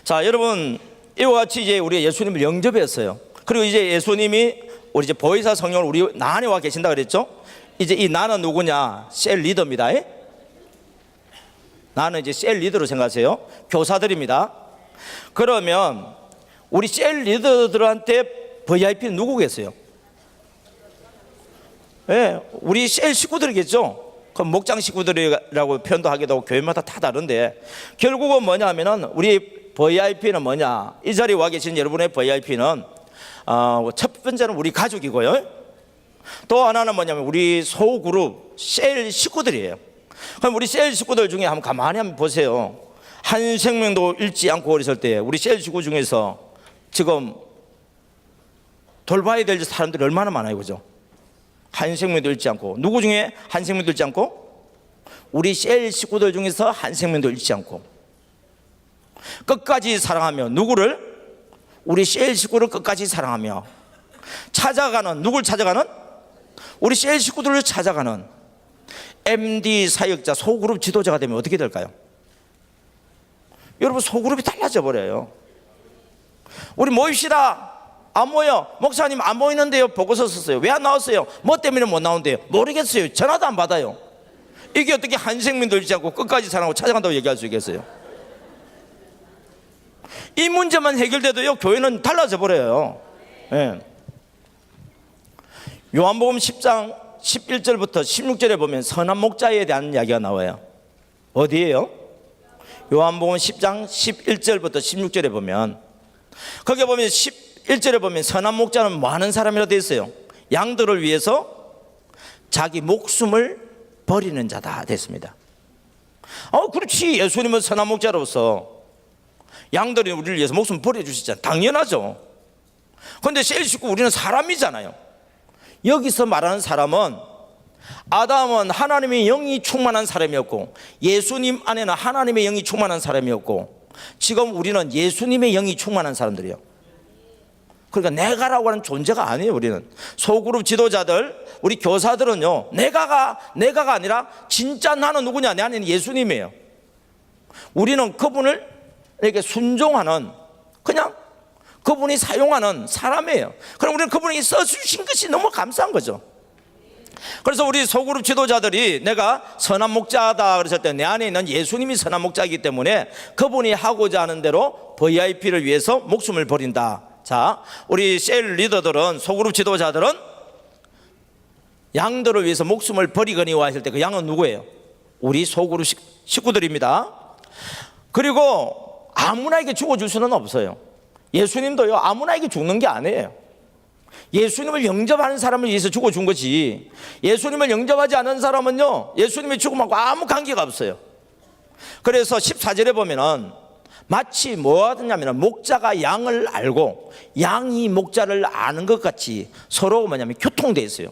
자, 여러분, 이와 같이 이제 우리 예수님을 영접했어요. 그리고 이제 예수님이 우리 이제 보혜사 성령을 우리 안에 와 계신다 그랬죠? 이제 이 나는 누구냐? 셀 리더입니다. 나는 이제 셀 리더로 생각하세요. 교사들입니다. 그러면 우리 셀 리더들한테 VIP는 누구겠어요? 우리 셀 식구들이겠죠? 그럼 목장 식구들이라고 표현도 하기도 하고 교회마다 다 다른데, 결국은 뭐냐면은 우리 VIP는 뭐냐? 이 자리에 와 계신 여러분의 VIP는 첫 번째는 우리 가족이고요. 또 하나는 뭐냐면 우리 소그룹 셀 식구들이에요. 그럼 우리 셀 식구들 중에 한번 가만히 한번 보세요. 한 생명도 잃지 않고 그랬을 때 우리 셀 식구 중에서 지금 돌봐야 될 사람들이 얼마나 많아요, 그죠? 한 생명도 잃지 않고. 누구 중에 한 생명도 잃지 않고? 우리 셀 식구들 중에서 한 생명도 잃지 않고 끝까지 사랑하며, 누구를? 우리 셀 식구를 끝까지 사랑하며 찾아가는, 누굴 찾아가는? 우리 셀 식구들을 찾아가는 MD 사역자, 소그룹 지도자가 되면 어떻게 될까요? 여러분, 소그룹이 달라져 버려요. 우리 모입시다. 안 모여. 목사님 안 모이는데요. 보고서 썼어요. 왜 안 나왔어요? 뭐 때문에 못 나온대요? 모르겠어요. 전화도 안 받아요. 이게 어떻게 한 생명도 잃지 않고 끝까지 사랑하고 찾아간다고 얘기할 수 있겠어요? 이 문제만 해결돼도요, 교회는 달라져 버려요. 요한복음 10장 11절부터 16절에 보면 선한 목자에 대한 이야기가 나와요. 어디예요? 요한복음 10장 11절부터 16절에 보면, 거기에 보면 11절에 보면 선한 목자는 뭐 하는 사람이라 되어 있어요? 양들을 위해서 자기 목숨을 버리는 자다 됐습니다. 그렇지. 예수님은 선한 목자로서 양들이 우리를 위해서 목숨 버려주시잖아요. 당연하죠. 그런데 셀 식구 우리는 사람이잖아요. 여기서 말하는 사람은, 아담은 하나님의 영이 충만한 사람이었고 예수님 안에는 하나님의 영이 충만한 사람이었고, 지금 우리는 예수님의 영이 충만한 사람들이에요. 그러니까 내가라고 하는 존재가 아니에요. 우리는 소그룹 지도자들, 우리 교사들은요, 내가가 아니라 진짜 나는 누구냐? 내 안에는 예수님이에요. 우리는 그분을 이렇게 순종하는, 그냥 그분이 사용하는 사람이에요. 그럼 우리는 그분이 써주신 것이 너무 감사한 거죠. 그래서 우리 소그룹 지도자들이 내가 선한 목자다 그랬을 때 내 안에 있는 예수님이 선한 목자이기 때문에 그분이 하고자 하는 대로 VIP를 위해서 목숨을 버린다. 자, 우리 셀 리더들은, 소그룹 지도자들은 양들을 위해서 목숨을 버리거니와 했을 때 그 양은 누구예요? 우리 소그룹 식구들입니다. 그리고 아무나에게 죽어줄 수는 없어요. 예수님도요, 아무나에게 죽는 게 아니에요. 예수님을 영접하는 사람을 위해서 죽어준 거지, 예수님을 영접하지 않은 사람은요, 예수님의 죽음하고 아무 관계가 없어요. 그래서 14절에 보면은 마치 뭐 하느냐면, 목자가 양을 알고 양이 목자를 아는 것 같이 서로 뭐냐면 교통되어 있어요.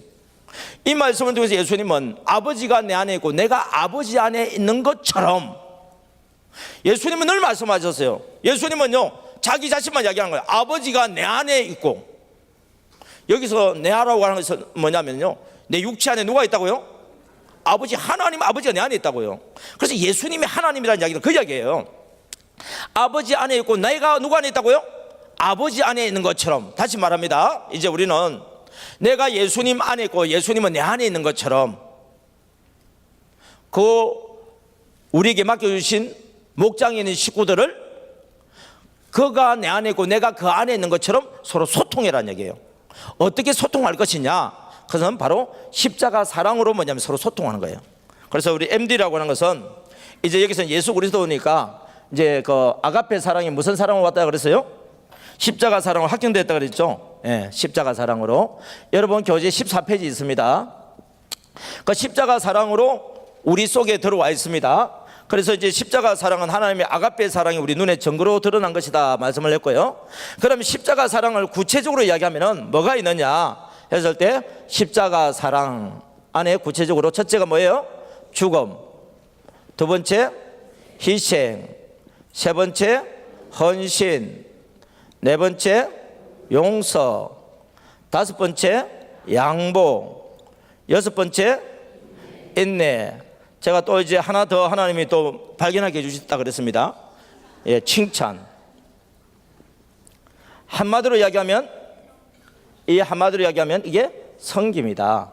이 말씀을 통해서 예수님은 아버지가 내 안에 있고 내가 아버지 안에 있는 것처럼, 예수님은 늘 말씀하셨어요. 예수님은요, 자기 자신만 이야기하는 거예요. 아버지가 내 안에 있고, 여기서 내 안이라고 하는 것은 뭐냐면요, 내 육체 안에 누가 있다고요? 아버지, 하나님 아버지가 내 안에 있다고요. 그래서 예수님이 하나님이라는 이야기는 그 이야기예요. 아버지 안에 있고 내가 누구 안에 있다고요? 아버지 안에 있는 것처럼. 다시 말합니다. 이제 우리는 내가 예수님 안에 있고 예수님은 내 안에 있는 것처럼, 그 우리에게 맡겨주신 목장에 있는 식구들을 그가 내 안에 있고 내가 그 안에 있는 것처럼 서로 소통해라는 얘기예요. 어떻게 소통할 것이냐? 그것은 바로 십자가 사랑으로 뭐냐면 서로 소통하는 거예요. 그래서 우리 MD라고 하는 것은, 이제 여기서는 예수 그리스도니까 이제 그 아가페 사랑이 무슨 사랑으로 왔다 그랬어요? 십자가 사랑으로 확정됐다 그랬죠. 십자가 사랑으로. 여러분, 교재 14페이지 있습니다. 그 십자가 사랑으로 우리 속에 들어와 있습니다. 그래서 이제 십자가 사랑은 하나님의 아가페 사랑이 우리 눈에 증거로 드러난 것이다 말씀을 했고요. 그럼 십자가 사랑을 구체적으로 이야기하면은 뭐가 있느냐 했을 때, 십자가 사랑 안에 구체적으로 첫째가 뭐예요? 죽음, 두 번째 희생, 세 번째 헌신, 네 번째 용서, 다섯 번째 양보, 여섯 번째 인내. 제가 또 이제 하나 더 하나님이 또 발견하게 해주셨다 그랬습니다. 칭찬. 한마디로 이야기하면 이게 섬김이다.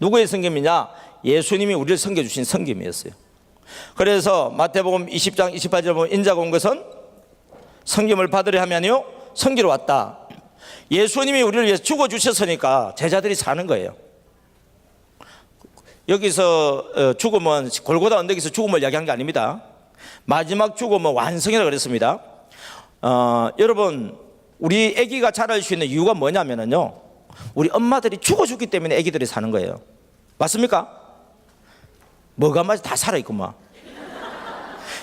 누구의 섬김이냐? 예수님이 우리를 섬겨주신 섬김이었어요. 그래서 마태복음 20장 28절 보면 인자가 온 것은 섬김을 받으려 하면요 섬기러 왔다. 예수님이 우리를 위해서 죽어주셨으니까 제자들이 사는 거예요. 여기서 죽음은 골고다 언덕에서 죽음을 이야기한 게 아닙니다. 마지막 죽음은 완성이라고 그랬습니다. 여러분, 우리 아기가 자랄 수 있는 이유가 뭐냐면요, 우리 엄마들이 죽어줬기 때문에 아기들이 사는 거예요. 맞습니까? 뭐가 맞아? 다 살아있구만.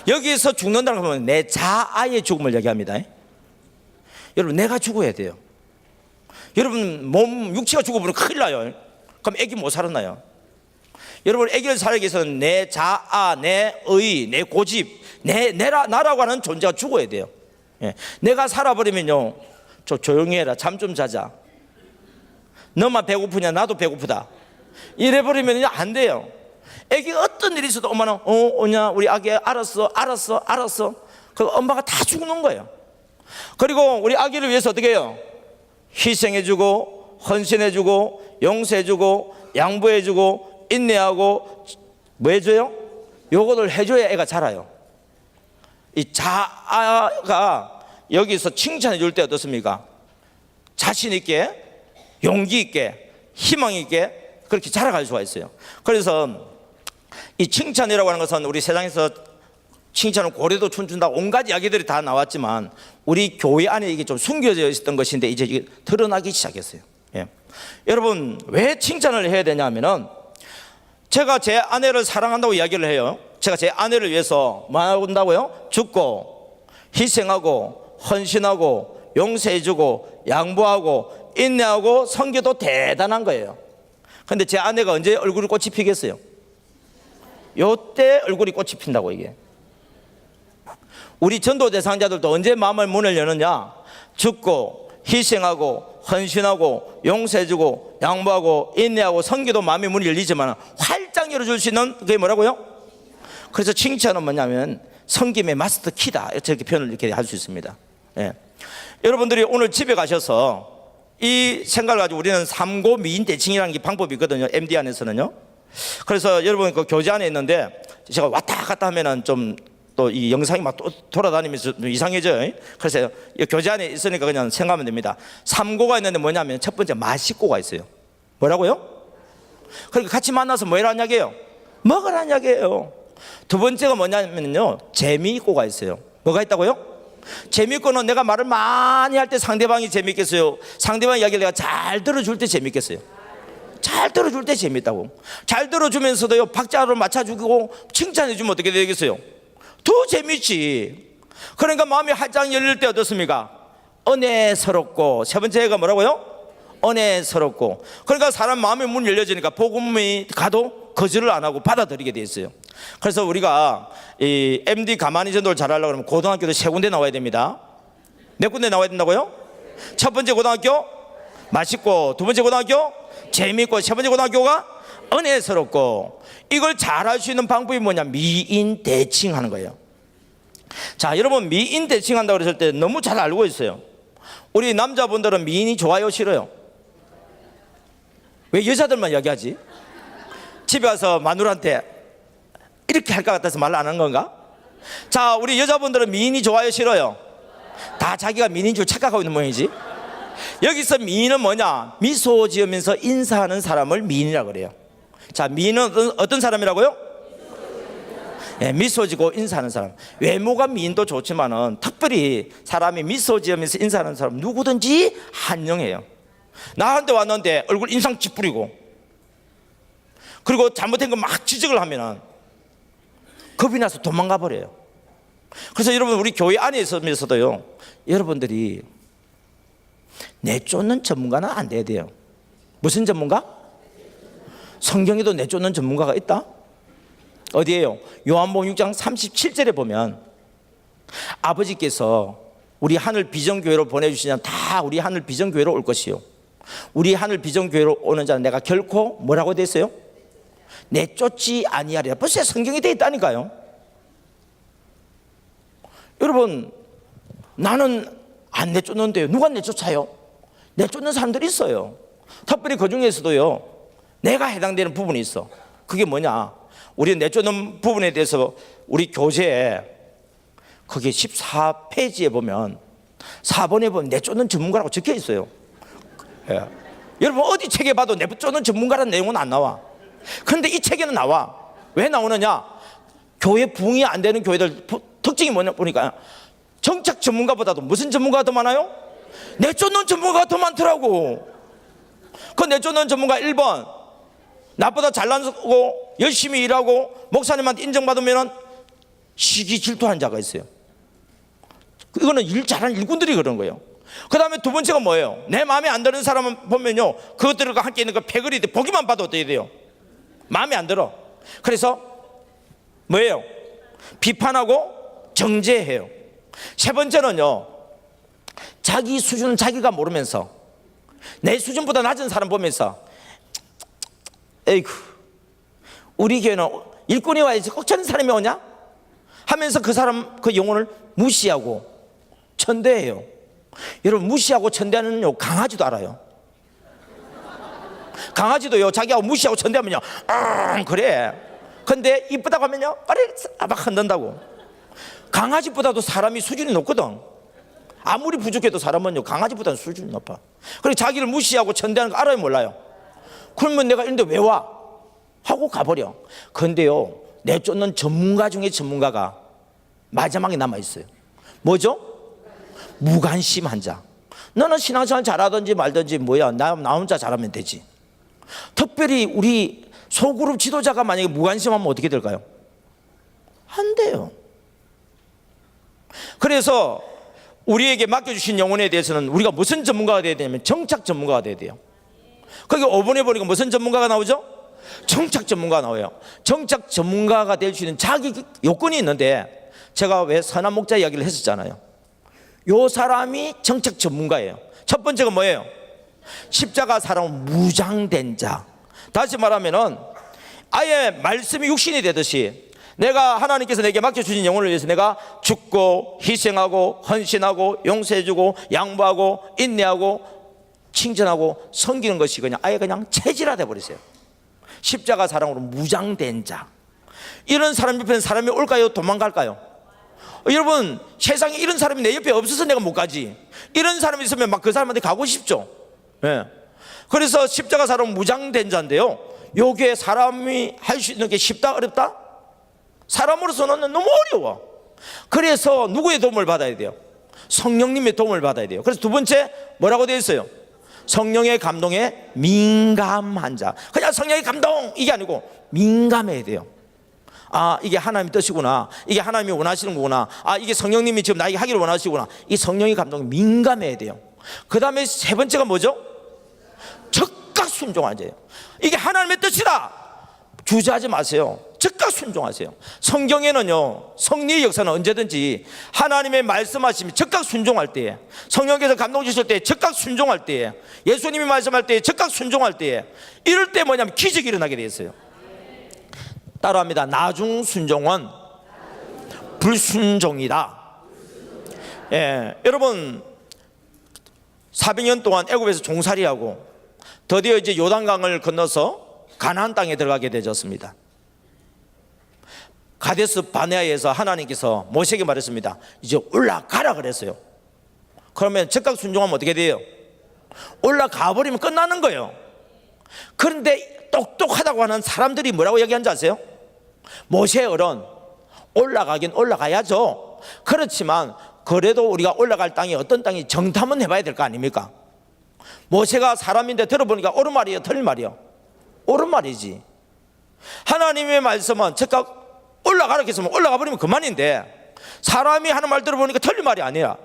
여기서 죽는다는 건 내 자아의 죽음을 얘기합니다. 여러분, 내가 죽어야 돼요. 여러분, 몸 육체가 죽어버리면 큰일 나요. 그럼 아기 못 살았나요? 여러분, 아기를 살기 위해서는 내 자아, 내 의, 내 고집, 나라고 하는 존재가 죽어야 돼요. 예. 내가 살아버리면요, 조용히 해라, 잠 좀 자자, 너만 배고프냐 나도 배고프다, 이래버리면 안 돼요. 아기가 어떤 일이 있어도 엄마는 오냐 우리 아기 알았어. 그 엄마가 다 죽는 거예요. 그리고 우리 아기를 위해서 어떻게 해요? 희생해주고 헌신해주고 용서해주고 양보해주고 인내하고 뭐 해줘요? 요거를 해줘야 애가 자라요. 이 자아가 여기서 칭찬해 줄 때 어떻습니까? 자신 있게, 용기 있게, 희망 있게 그렇게 자라갈 수가 있어요. 그래서 이 칭찬이라고 하는 것은 우리 세상에서 칭찬은 고래도 춤춘다 온갖 이야기들이 다 나왔지만 우리 교회 안에 이게 좀 숨겨져 있었던 것인데 이제 이게 드러나기 시작했어요. 예. 여러분, 왜 칭찬을 해야 되냐면은 제가 제 아내를 사랑한다고 이야기를 해요. 제가 제 아내를 위해서 뭐 한다고요? 죽고 희생하고 헌신하고 용서해주고 양보하고 인내하고 섬겨도 대단한 거예요. 근데 제 아내가 언제 얼굴이 꽃이 피겠어요? 요때 얼굴이 꽃이 핀다고. 이게 우리 전도 대상자들도 언제 마음을 문을 여느냐? 죽고 희생하고 헌신하고 용서해주고 양보하고 인내하고 섬기도 마음의 문이 열리지만 활짝 열어줄 수 있는 그게 뭐라고요? 그래서 칭찬은 뭐냐면 섬김의 마스터 키다, 이렇게 표현을 이렇게 할 수 있습니다. 예. 여러분들이 오늘 집에 가셔서 이 생각을 가지고 우리는 삼고 미인 대칭이라는 게 방법이 있거든요, MD 안에서는요. 그래서 여러분 그 교재 안에 있는데 제가 왔다 갔다 하면은 좀 또 이 영상이 막 또 돌아다니면서 이상해져요. 그래서 이 교재 안에 있으니까 그냥 생각하면 됩니다. 삼고가 있는데 뭐냐면 첫 번째 맛있고가 있어요. 뭐라고요? 그러니까 같이 만나서 뭐 해라는 이야기예요? 먹으라는 이야기예요. 두 번째가 뭐냐면요, 재미있고가 있어요. 뭐가 있다고요? 재미있고는 내가 말을 많이 할 때 상대방이 재미있겠어요? 상대방 이야기를 내가 잘 들어줄 때 재미있겠어요? 잘 들어줄 때 재밌다고. 잘 들어주면서도요 박자로 맞춰주고 칭찬해주면 어떻게 되겠어요? 더 재밌지. 그러니까 마음이 활짝 열릴 때 어떻습니까? 은혜스럽고. 세 번째가 뭐라고요? 은혜스럽고. 그러니까 사람 마음의 문이 열려지니까 복음이 가도 거절을 안 하고 받아들이게 돼 있어요. 그래서 우리가 이 MD 가만히 전도를 잘하려고 그러면 고등학교도 세 군데 나와야 됩니다. 몇 군데 나와야 된다고요? 첫 번째 고등학교 맛있고, 두 번째 고등학교 재미있고, 세 번째 고등학교가 은혜스럽고. 이걸 잘할 수 있는 방법이 뭐냐? 미인 대칭하는 거예요. 자, 여러분, 미인 대칭한다고 그랬을 때 너무 잘 알고 있어요. 우리 남자분들은 미인이 좋아요, 싫어요? 왜 여자들만 이야기하지? 집에 가서 마누라한테 이렇게 할 것 같아서 말 안 하는 건가? 자, 우리 여자분들은 미인이 좋아요, 싫어요? 다 자기가 미인인 줄 착각하고 있는 모양이지. 여기서 미인은 뭐냐? 미소 지으면서 인사하는 사람을 미인이라고 그래요. 자, 미인은 어떤 사람이라고요? 네, 미소 지고 인사하는 사람. 외모가 미인도 좋지만은 특별히 사람이 미소 지으면서 인사하는 사람 누구든지 한영해요. 나한테 왔는데 얼굴 인상 찌푸리고 그리고 잘못된 거 막 지적을 하면은 겁이 나서 도망가 버려요. 그래서 여러분, 우리 교회 안에 있으면서도요, 여러분들이 내쫓는 전문가는 안 돼야 돼요. 무슨 전문가? 성경에도 내쫓는 전문가가 있다? 어디에요? 요한복음 6장 37절에 보면 아버지께서 우리 하늘 비전교회로 보내주시면 다 우리 하늘 비전교회로 올 것이요, 우리 하늘 비전교회로 오는 자는 내가 결코 뭐라고 됐어요? 내쫓지 아니하리라. 벌써 성경에 되어 있다니까요. 여러분, 나는 안 내쫓는데요. 누가 내쫓아요? 내쫓는 사람들이 있어요. 특별히 그 중에서도요, 내가 해당되는 부분이 있어. 그게 뭐냐? 우리 내쫓는 부분에 대해서 우리 교재에 거기 14페이지에 보면 4번에 보면 내쫓는 전문가라고 적혀 있어요. 예. 여러분 어디 책에 봐도 내쫓는 전문가라는 내용은 안 나와. 그런데 이 책에는 나와. 왜 나오느냐? 교회 부흥이 안 되는 교회들 특징이 뭐냐 보니까 정착 전문가보다도 무슨 전문가가 더 많아요? 내쫓는 전문가가 더 많더라고. 그 내쫓는 전문가 1번, 나보다 잘나고 열심히 일하고 목사님한테 인정받으면 시기 질투하는 자가 있어요. 이거는 일 잘하는 일꾼들이 그런 거예요. 그 다음에 두 번째가 뭐예요? 내 마음에 안 드는 사람은 보면요, 그것들과 함께 있는 그 패거리 보기만 봐도 어떻게 돼요? 마음에 안 들어. 그래서 뭐예요? 비판하고 정죄해요. 세 번째는요, 자기 수준은 자기가 모르면서 내 수준보다 낮은 사람 보면서 에이구, 우리 교회는 일꾼이 와야지 꼭 저런 사람이 오냐? 하면서 그 사람 그 영혼을 무시하고 천대해요. 여러분 무시하고 천대하는요, 강아지도 알아요. 강아지도요, 자기하고 무시하고 천대하면요, 그래. 근데 이쁘다고 하면요, 빨리 막 흔든다고. 강아지보다도 사람이 수준이 높거든. 아무리 부족해도 사람은요, 강아지보다는 수준이 높아. 그리고 자기를 무시하고 천대하는 거 알아요, 몰라요? 그러면 내가 이런데 왜 와? 하고 가버려. 그런데요, 내쫓는 전문가 중에 전문가가 마지막에 남아있어요. 뭐죠? 무관심한 자. 너는 신앙생활 잘하든지 말든지 뭐야, 나 혼자 잘하면 되지. 특별히 우리 소그룹 지도자가 만약에 무관심하면 어떻게 될까요? 안 돼요. 그래서 우리에게 맡겨주신 영혼에 대해서는 우리가 무슨 전문가가 돼야 되냐면 정착 전문가가 돼야 돼요. 거기 5번에 보니까 무슨 전문가가 나오죠? 정착 전문가가 나와요. 정착 전문가가 될 수 있는 자기 요건이 있는데, 제가 왜 선한 목자 이야기를 했었잖아요. 요 사람이 정착 전문가예요. 첫 번째가 뭐예요? 십자가 사랑 무장된 자. 다시 말하면은 아예 말씀이 육신이 되듯이 내가 하나님께서 내게 맡겨주신 영혼을 위해서 내가 죽고 희생하고 헌신하고 용서해주고 양보하고 인내하고 칭찬하고 섬기는 것이 그냥 아예 그냥 체질화돼 버렸어요. 십자가 사랑으로 무장된 자. 이런 사람 옆에는 사람이 올까요? 도망갈까요? 여러분 세상에 이런 사람이 내 옆에 없어서 내가 못 가지. 이런 사람이 있으면 막 그 사람한테 가고 싶죠. 네. 그래서 십자가 사랑 무장된 자인데요, 요게 사람이 할 수 있는 게 쉽다 어렵다? 사람으로서는 너무 어려워. 그래서 누구의 도움을 받아야 돼요? 성령님의 도움을 받아야 돼요. 그래서 두 번째 뭐라고 되어 있어요? 성령의 감동에 민감한 자. 그냥 성령의 감동 이게 아니고 민감해야 돼요. 아, 이게 하나님의 뜻이구나, 이게 하나님이 원하시는 거구나, 아, 이게 성령님이 지금 나에게 하기를 원하시구나. 이 성령의 감동에 민감해야 돼요. 그 다음에 세 번째가 뭐죠? 즉각 순종하세요. 이게 하나님의 뜻이다, 주저하지 마세요. 즉각 순종하세요. 성경에는요, 성리의 역사는 언제든지 하나님의 말씀하시면 즉각 순종할 때에, 성령께서 감동 주실 때에 즉각 순종할 때에, 예수님이 말씀할 때에 즉각 순종할 때에, 이럴 때 뭐냐면 기적이 일어나게 되어 있어요. 따라합니다. 나중 순종은 불순종이다. 예, 여러분 400년 동안 애굽에서 종살이하고 드디어 이제 요단강을 건너서 가나안 땅에 들어가게 되었습니다. 가데스 바네아에서 하나님께서 모세에게 말했습니다. 이제 올라가라 그랬어요. 그러면 즉각 순종하면 어떻게 돼요? 올라가 버리면 끝나는 거예요. 그런데 똑똑하다고 하는 사람들이 뭐라고 얘기하는지 아세요? 모세 어른, 올라가긴 올라가야죠. 그렇지만 그래도 우리가 올라갈 땅이 어떤 땅이 정탐은 해봐야 될 거 아닙니까? 모세가 사람인데 들어보니까 옳은 말이에요, 틀린 말이에요? 옳은 말이지. 하나님의 말씀은 즉각 올라가라 했으면 올라가 버리면 그만인데, 사람이 하는 말 들어보니까 틀린 말이 아니야.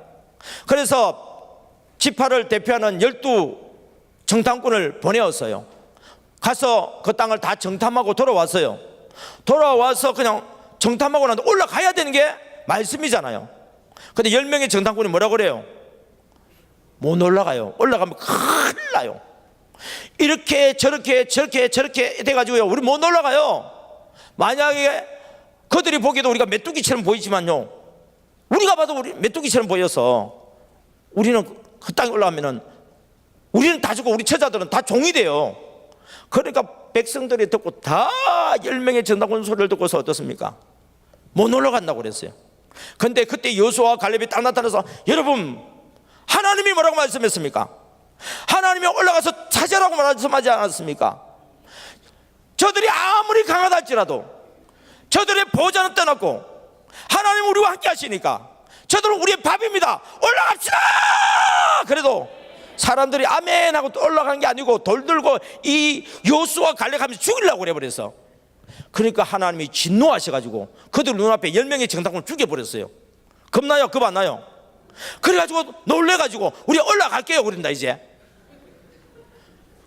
그래서 지파를 대표하는 12 정탐꾼을 보내었어요. 가서 그 땅을 다 정탐하고 돌아왔어요. 돌아와서 그냥 정탐하고 나서 올라가야 되는 게 말씀이잖아요. 근데 10명의 정탐꾼이 뭐라고 그래요? 못 올라가요. 올라가면 큰일 나요. 이렇게 저렇게 돼가지고요, 우리 못 올라가요. 만약에 그들이 보기에도 우리가 메뚜기처럼 보이지만요, 우리가 봐도 우리 메뚜기처럼 보여서 우리는 그 땅에 올라가면은 우리는 다 죽고 우리 처자들은 다 종이 돼요. 그러니까 백성들이 듣고 다 10명의 전당권 소리를 듣고서 어떻습니까? 못 올라간다고 그랬어요. 근데 그때 여호수아와 갈렙이 딱 나타나서, 여러분, 하나님이 뭐라고 말씀했습니까? 하나님이 올라가서 찾으라고 말씀하지 않았습니까? 저들이 아무리 강하다 할지라도 저들의 보좌는 떠났고 하나님 우리와 함께 하시니까 저들은 우리의 밥입니다, 올라갑시다. 그래도 사람들이 아멘 하고 또 올라간 게 아니고 돌 들고 이 여호수아와 갈렙 하면서 죽이려고 그래버렸어. 그러니까 하나님이 진노하셔가지고 그들 눈앞에 10명의 정탐꾼을 죽여버렸어요. 겁나요? 겁 안 나요? 그래가지고 놀래가지고 우리 올라갈게요 그런다 이제.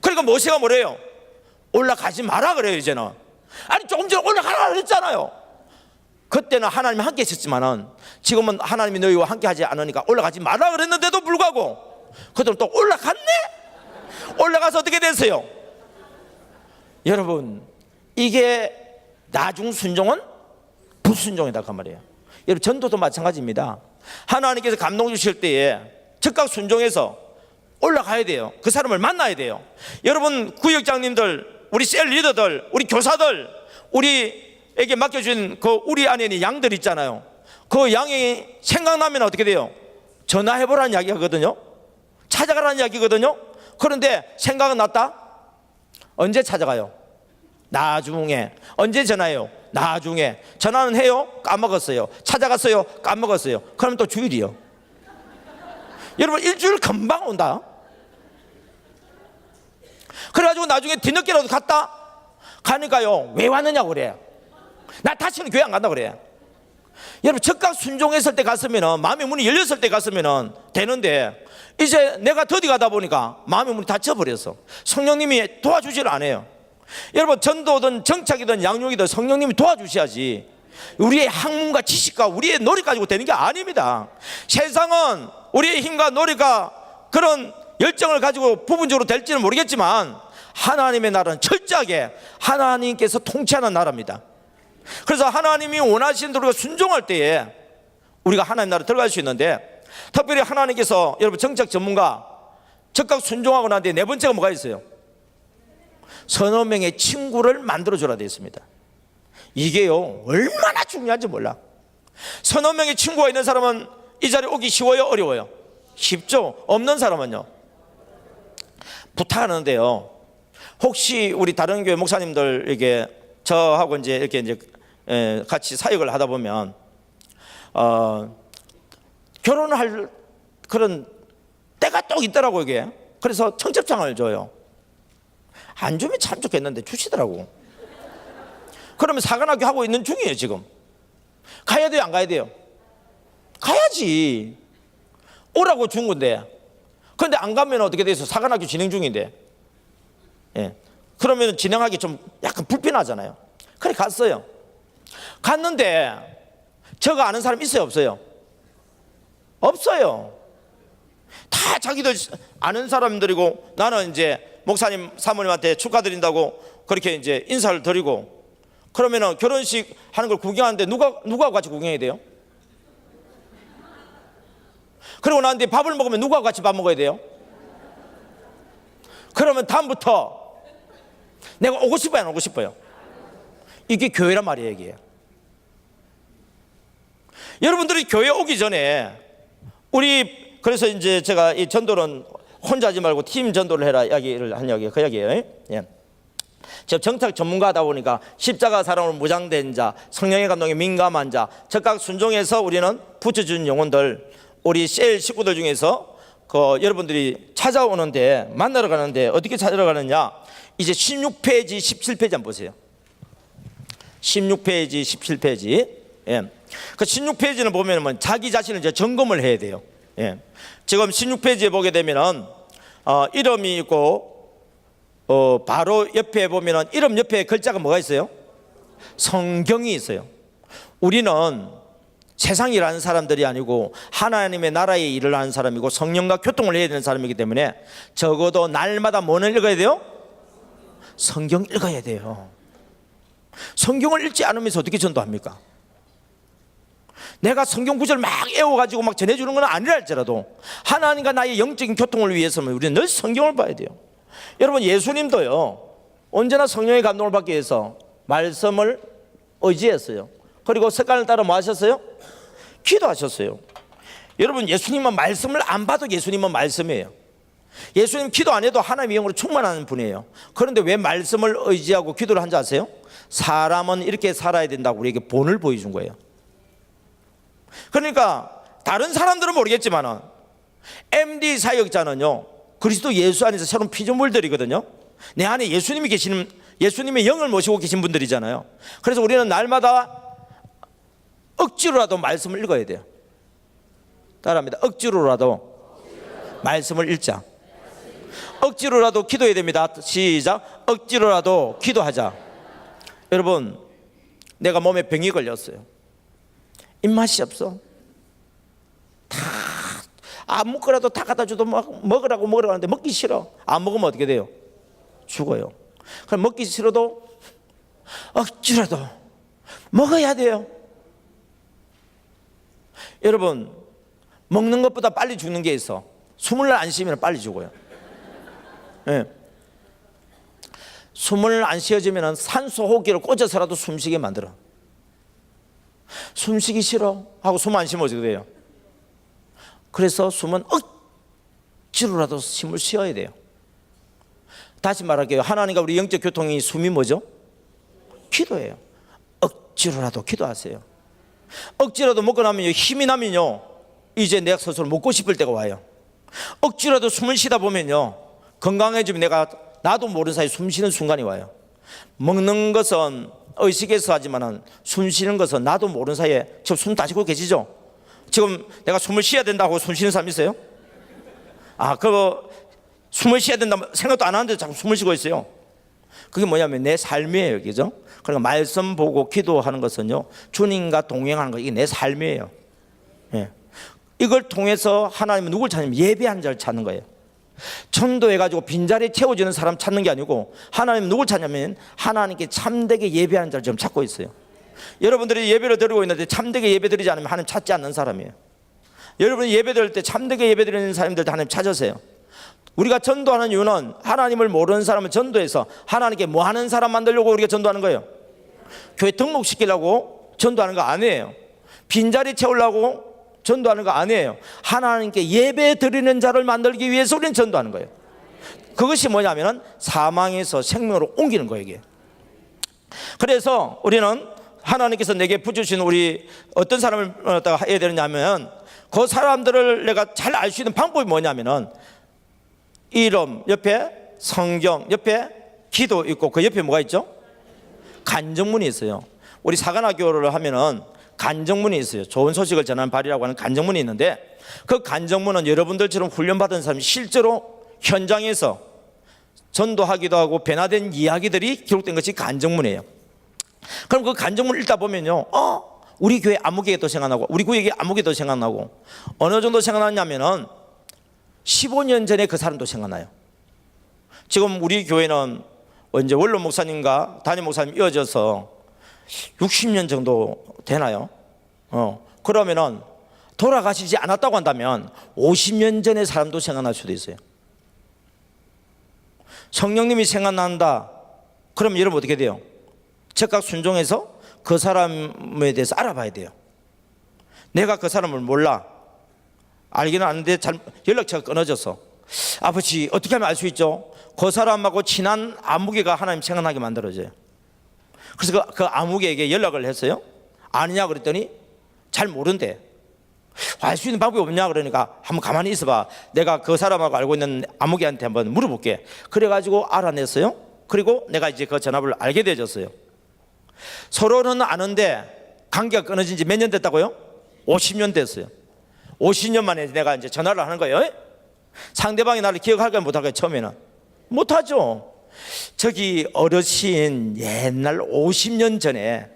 그러니까 모세가 뭐래요? 올라가지 마라 그래요 이제는. 아니 조금 전에 올라가라 그랬잖아요. 그때는 하나님이 함께 있었지만은 지금은 하나님이 너희와 함께 하지 않으니까 올라가지 마라 그랬는데도 불구하고 그들은 또 올라갔네. 올라가서 어떻게 됐어요? 여러분, 이게 나중 순종은 불순종이다 그 말이에요. 여러분, 전도도 마찬가지입니다. 하나님께서 감동 주실 때에 즉각 순종해서 올라가야 돼요. 그 사람을 만나야 돼요. 여러분, 구역장님들, 우리 셀 리더들, 우리 교사들, 우리에게 맡겨준 그 우리 안에 있는 양들 있잖아요. 그 양이 생각나면 어떻게 돼요? 전화해보라는 이야기거든요. 찾아가라는 이야기거든요. 그런데 생각은 났다? 언제 찾아가요? 나중에. 언제 전화해요? 나중에. 전화는 해요? 까먹었어요. 찾아갔어요? 까먹었어요. 그러면 또 주일이요. 여러분, 일주일 금방 온다. 그래가지고 나중에 뒤늦게라도 갔다? 가니까요, 왜 왔느냐고 그래. 나 다시는 교회 안 간다 그래. 여러분, 즉각 순종했을 때 갔으면, 마음의 문이 열렸을 때 갔으면 되는데, 이제 내가 더디 가다 보니까 마음의 문이 닫혀버렸어. 성령님이 도와주지를 않아요. 여러분, 전도든 정착이든 양육이든 성령님이 도와주셔야지, 우리의 학문과 지식과 우리의 노력 가지고 되는 게 아닙니다. 세상은 우리의 힘과 노력과 그런 열정을 가지고 부분적으로 될지는 모르겠지만 하나님의 나라는 철저하게 하나님께서 통치하는 나라입니다. 그래서 하나님이 원하시는 대로 순종할 때에 우리가 하나님 나라에 들어갈 수 있는데, 특별히 하나님께서 여러분 정책 전문가 즉각 순종하고 난 뒤에 네 번째가 뭐가 있어요? 서너 명의 친구를 만들어줘야 되어 있습니다. 이게요 얼마나 중요한지 몰라. 서너 명의 친구가 있는 사람은 이 자리에 오기 쉬워요? 어려워요? 쉽죠. 없는 사람은요? 부탁하는데요, 혹시 우리 다른 교회 목사님들에게 저하고 이렇게 같이 사역을 하다 보면 결혼을 할 그런 때가 또 있더라고요 이게. 그래서 청첩장을 줘요. 안 주면 참 좋겠는데 주시더라고. 그러면 사관학교 하고 있는 중이에요 지금. 가야 돼요 안 가야 돼요? 가야지. 오라고 준 건데. 그런데 안 가면 어떻게 돼서 사관학교 진행 중인데, 예. 그러면 진행하기 좀 약간 불편하잖아요. 그래 갔어요. 갔는데 저거 아는 사람 있어요 없어요? 없어요. 다 자기들 아는 사람들이고, 나는 이제 목사님 사모님한테 축하드린다고 그렇게 이제 인사를 드리고, 그러면은 결혼식 하는 걸 구경하는데 누가 같이 구경해야 돼요? 그리고 난 뒤에 밥을 먹으면 누가 같이 밥 먹어야 돼요? 그러면 다음부터 내가 오고 싶어요 안 오고 싶어요? 이게 교회란 말이에요 이게. 여러분들이 교회 오기 전에 우리, 그래서 이제 제가 이 전도는 혼자 하지 말고 팀 전도를 해라 이야기를 한 이야기, 그 이야기예요. 예. 제가 정착 전문가다 보니까 십자가 사랑으로 무장된 자, 성령의 감동에 민감한 자, 즉각 순종해서 우리는 붙여준 영혼들, 우리 셀 식구들 중에서 여러분들이 찾아오는데, 만나러 가는데 어떻게 찾아러 가느냐. 이제 16페이지 17페이지 한번 보세요. 16페이지 17페이지. 예. 그 16페이지는 보면 자기 자신을 이제 점검을 해야 돼요. 예. 지금 16페이지에 보게 되면은 이름이 있고 바로 옆에 보면은 이름 옆에 글자가 뭐가 있어요? 성경이 있어요. 우리는 세상 일하는 사람들이 아니고 하나님의 나라의 일을 하는 사람이고 성령과 교통을 해야 되는 사람이기 때문에 적어도 날마다 뭐를 읽어야 돼요? 성경 읽어야 돼요. 성경을 읽지 않으면서 어떻게 전도합니까? 내가 성경 구절 막 애워가지고 막 전해주는 건 아니라 할지라도 하나님과 나의 영적인 교통을 위해서는 우리는 늘 성경을 봐야 돼요. 여러분, 예수님도요 언제나 성령의 감동을 받기 위해서 말씀을 의지했어요. 그리고 습관을 따라 뭐 하셨어요? 기도하셨어요. 여러분, 예수님은 말씀을 안 봐도 예수님은 말씀이에요. 예수님 기도 안 해도 하나님의 영으로 충만하는 분이에요. 그런데 왜 말씀을 의지하고 기도를 한지 아세요? 사람은 이렇게 살아야 된다고 우리에게 본을 보여준 거예요. 그러니까 다른 사람들은 모르겠지만 MD 사역자는요 그리스도 예수 안에서 새로운 피조물들이거든요. 내 안에 예수님이 계시는, 예수님의 영을 모시고 계신 분들이잖아요. 그래서 우리는 날마다 억지로라도 말씀을 읽어야 돼요. 따라합니다. 억지로라도 말씀을 읽자. 억지로라도 기도해야 됩니다. 시작. 억지로라도 기도하자. 여러분, 내가 몸에 병이 걸렸어요. 입맛이 없어. 다 안 먹더라도 다 갖다 줘도 먹으라고 하는데 먹기 싫어. 안 먹으면 어떻게 돼요? 죽어요. 그럼 먹기 싫어도 억지로라도 먹어야 돼요. 여러분, 먹는 것보다 빨리 죽는 게 있어. 숨을 안 쉬면 빨리 죽어요. 네. 숨을 안 쉬어지면 산소 호흡기를 꽂아서라도 숨쉬게 만들어. 숨쉬기 싫어 하고 숨 안 쉬면 어떻게 돼요? 그래서 숨은 억지로라도 숨을 쉬어야 돼요. 다시 말할게요. 하나님과 우리 영적 교통이 숨이 뭐죠? 기도예요. 억지로라도 기도하세요. 억지라도 먹고 나면요, 힘이 나면요 이제 내가 스스로 먹고 싶을 때가 와요. 억지라도 숨을 쉬다 보면요 건강해지면 나도 모르는 사이에 숨 쉬는 순간이 와요. 먹는 것은 의식해서 하지만 숨 쉬는 것은 나도 모르는 사이에, 지금 숨 다 쉬고 계시죠? 지금 내가 숨을 쉬어야 된다고 숨 쉬는 사람 있어요? 숨을 쉬어야 된다 생각도 안 하는데 자꾸 숨을 쉬고 있어요. 그게 뭐냐면 내 삶이에요. 그죠? 그러니까 말씀 보고 기도하는 것은요 주님과 동행하는 거, 이게 내 삶이에요. 예. 이걸 통해서 하나님은 누굴 찾냐면 예배하는 자를 찾는 거예요. 전도해가지고 빈자리 채워지는 사람 찾는 게 아니고 하나님은 누굴 찾냐면 하나님께 참되게 예배하는 자를 지금 찾고 있어요. 여러분들이 예배를 드리고 있는데 참되게 예배 드리지 않으면 하나님 찾지 않는 사람이에요. 여러분이 예배 드릴 때 참되게 예배 드리는 사람들도 하나님 찾으세요. 우리가 전도하는 이유는 하나님을 모르는 사람을 전도해서 하나님께 뭐 하는 사람 만들려고 우리가 전도하는 거예요. 교회 등록시키려고 전도하는 거 아니에요. 빈자리 채우려고 전도하는 거 아니에요. 하나님께 예배 드리는 자를 만들기 위해서 우리는 전도하는 거예요. 그것이 뭐냐면 사망에서 생명으로 옮기는 거예요, 이게. 그래서 우리는 하나님께서 내게 부주신 우리 어떤 사람을 해야 되느냐면 그 사람들을 내가 잘 알 수 있는 방법이 뭐냐면은 이름 옆에 성경 옆에 기도 있고 그 옆에 뭐가 있죠? 간증문이 있어요. 우리 사관학교를 하면은 간증문이 있어요. 좋은 소식을 전하는 발이라고 하는 간증문이 있는데 그 간증문은 여러분들처럼 훈련받은 사람이 실제로 현장에서 전도하기도 하고 변화된 이야기들이 기록된 것이 간증문이에요. 그럼 그 간증문을 읽다 보면요 우리 교회 아무개도 생각나고 우리 교회 아무개도 생각나고 어느 정도 생각나냐면은 15년 전에 그 사람도 생각나요. 지금 우리 교회는 이제 원로 목사님과 담임 목사님 이어져서 60년 정도 되나요? 그러면은 돌아가시지 않았다고 한다면 50년 전의 사람도 생각날 수도 있어요. 성령님이 생각난다. 그럼 여러분 어떻게 돼요? 즉각 순종해서 그 사람에 대해서 알아봐야 돼요. 내가 그 사람을 몰라. 알기는 아는데 연락처가 끊어져서 아버지 어떻게 하면 알 수 있죠? 그 사람하고 친한 아무개가 하나님 생각나게 만들어져요. 그래서 그 아무개에게 연락을 했어요. 아느냐 그랬더니 잘 모른대. 알 수 있는 방법이 없냐 그러니까 한번 가만히 있어봐. 내가 그 사람하고 알고 있는 아무개한테 한번 물어볼게. 그래가지고 알아냈어요. 그리고 내가 이제 그 전화를 알게 되었어요. 서로는 아는데 관계가 끊어진 지 몇 년 됐다고요? 50년 됐어요. 50년 만에 내가 이제 전화를 하는 거예요. 상대방이 나를 기억할까요? 못할까요? 처음에는 못하죠. 저기 어르신 옛날 50년 전에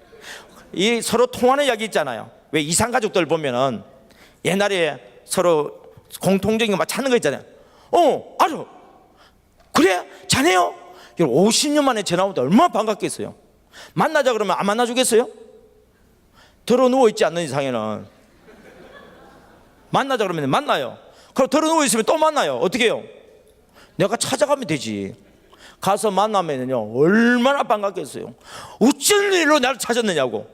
이 서로 통하는 이야기 있잖아요. 왜 이산가족들 보면은 옛날에 서로 공통적인 거 막 찾는 거 있잖아요. 알아. 그래? 자네요? 50년 만에 전화 오는데 얼마나 반갑겠어요. 만나자 그러면 안 만나주겠어요? 들어 누워있지 않는 이상에는. 만나자 그러면 만나요. 그럼 들어 누워있으면 또 만나요. 어떻게 해요? 내가 찾아가면 되지. 가서 만나면요 얼마나 반갑겠어요. 어쩐 일로 나를 찾았느냐고.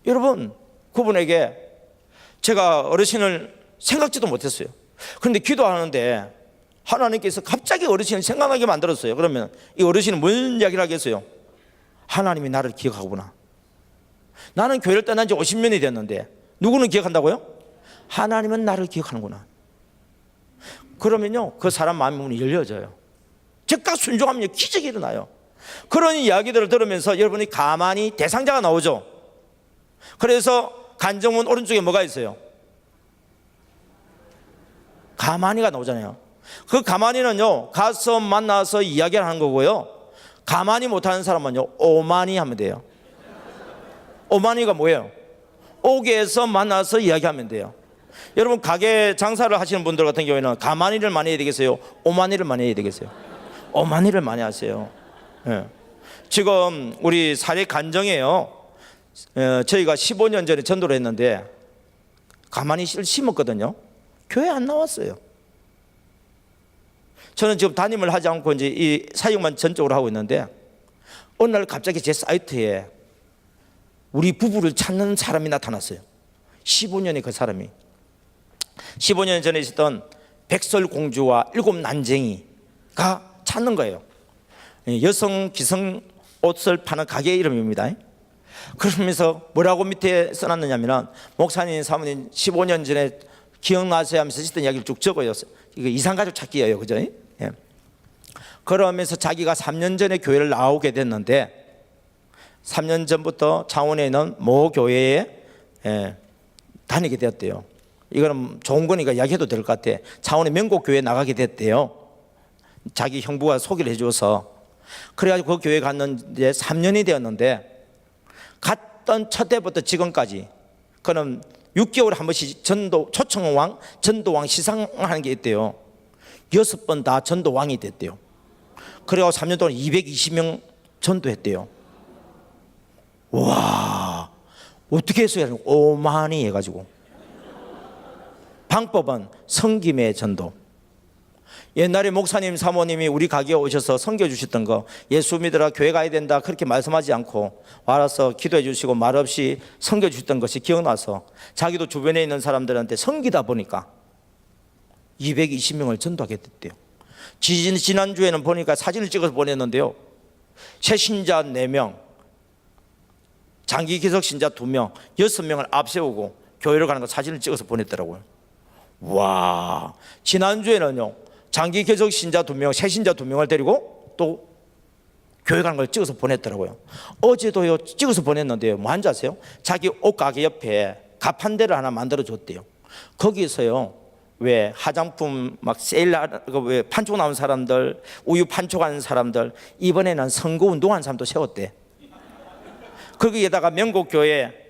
여러분, 그분에게 제가 어르신을 생각지도 못했어요. 그런데 기도하는데 하나님께서 갑자기 어르신을 생각나게 만들었어요. 그러면 이 어르신은 무슨 이야기를 하겠어요? 하나님이 나를 기억하구나. 나는 교회를 떠난 지 50년이 됐는데 누구는 기억한다고요? 하나님은 나를 기억하는구나. 그러면요 그 사람 마음의 문이 열려져요. 즉각 순종하면 기적이 일어나요. 그런 이야기들을 들으면서 여러분이 가만히 대상자가 나오죠. 그래서 간정문 오른쪽에 뭐가 있어요? 가만히가 나오잖아요. 그 가만히는요 가서 만나서 이야기를 하는 거고요. 가만히 못하는 사람은요 오만히 하면 돼요. 오만히가 뭐예요? 오게 해서 만나서 이야기하면 돼요. 여러분 가게 장사를 하시는 분들 같은 경우에는 가만히를 많이 해야 되겠어요? 오만히를 많이 해야 되겠어요? 오만히를 많이 하세요. 예. 지금 우리 사례 간정이에요. 저희가 15년 전에 전도를 했는데 가만히 씨를 심었거든요. 교회 안 나왔어요. 저는 지금 담임을 하지 않고 이제 이 사역만 전적으로 하고 있는데 어느 날 갑자기 제 사이트에 우리 부부를 찾는 사람이 나타났어요. 15년의 그 사람이 15년 전에 있었던 백설공주와 7 난쟁이가 찾는 거예요. 여성 기성 옷을 파는 가게 이름입니다. 그러면서 뭐라고 밑에 써놨느냐면 목사님 사모님 15년 전에 기억나세요 하면서 했던 이야기를 쭉 적어요. 이거 이상가족 찾기예요, 그죠? 예. 그러면서 자기가 3년 전에 교회를 나오게 됐는데 3년 전부터 창원에 있는 모 교회에 다니게 되었대요. 이거는 좋은 거니까 이야기해도 될 것 같아. 창원의 명곡교회에 나가게 됐대요. 자기 형부가 소개를 해줘서. 그래가지고 그 교회 갔는데 3년이 되었는데 갔던 첫 해부터 지금까지 그는 6개월에 한 번씩 초청왕, 전도왕 시상하는 게 있대요. 6번 다 전도왕이 됐대요. 그래가지고 3년 동안 220명 전도했대요. 와, 어떻게 했어요? 오만히 해가지고. 방법은 성김의 전도. 옛날에 목사님 사모님이 우리 가게에 오셔서 섬겨주셨던 거, 예수 믿으라 교회 가야 된다 그렇게 말씀하지 않고 와서 기도해 주시고 말없이 섬겨주셨던 것이 기억나서 자기도 주변에 있는 사람들한테 섬기다 보니까 220명을 전도하게 됐대요. 지난주에는 보니까 사진을 찍어서 보냈는데요, 새신자 4명, 장기 기석 신자 2명, 6명을 앞세우고 교회를 가는 거 사진을 찍어서 보냈더라고요. 와, 지난주에는요 장기 개척 신자 2명, 새 신자 2명을 데리고 또 교회 가는 걸 찍어서 보냈더라고요. 어제도요 찍어서 보냈는데요, 뭐 한지 아세요? 자기 옷가게 옆에 가판대를 하나 만들어 줬대요. 거기서요 왜 화장품 막 세일하고 왜 판촉 나온 사람들, 우유 판촉하는 사람들, 이번에는 선거 운동하는 사람도 세웠대. 거기에다가 명곡교회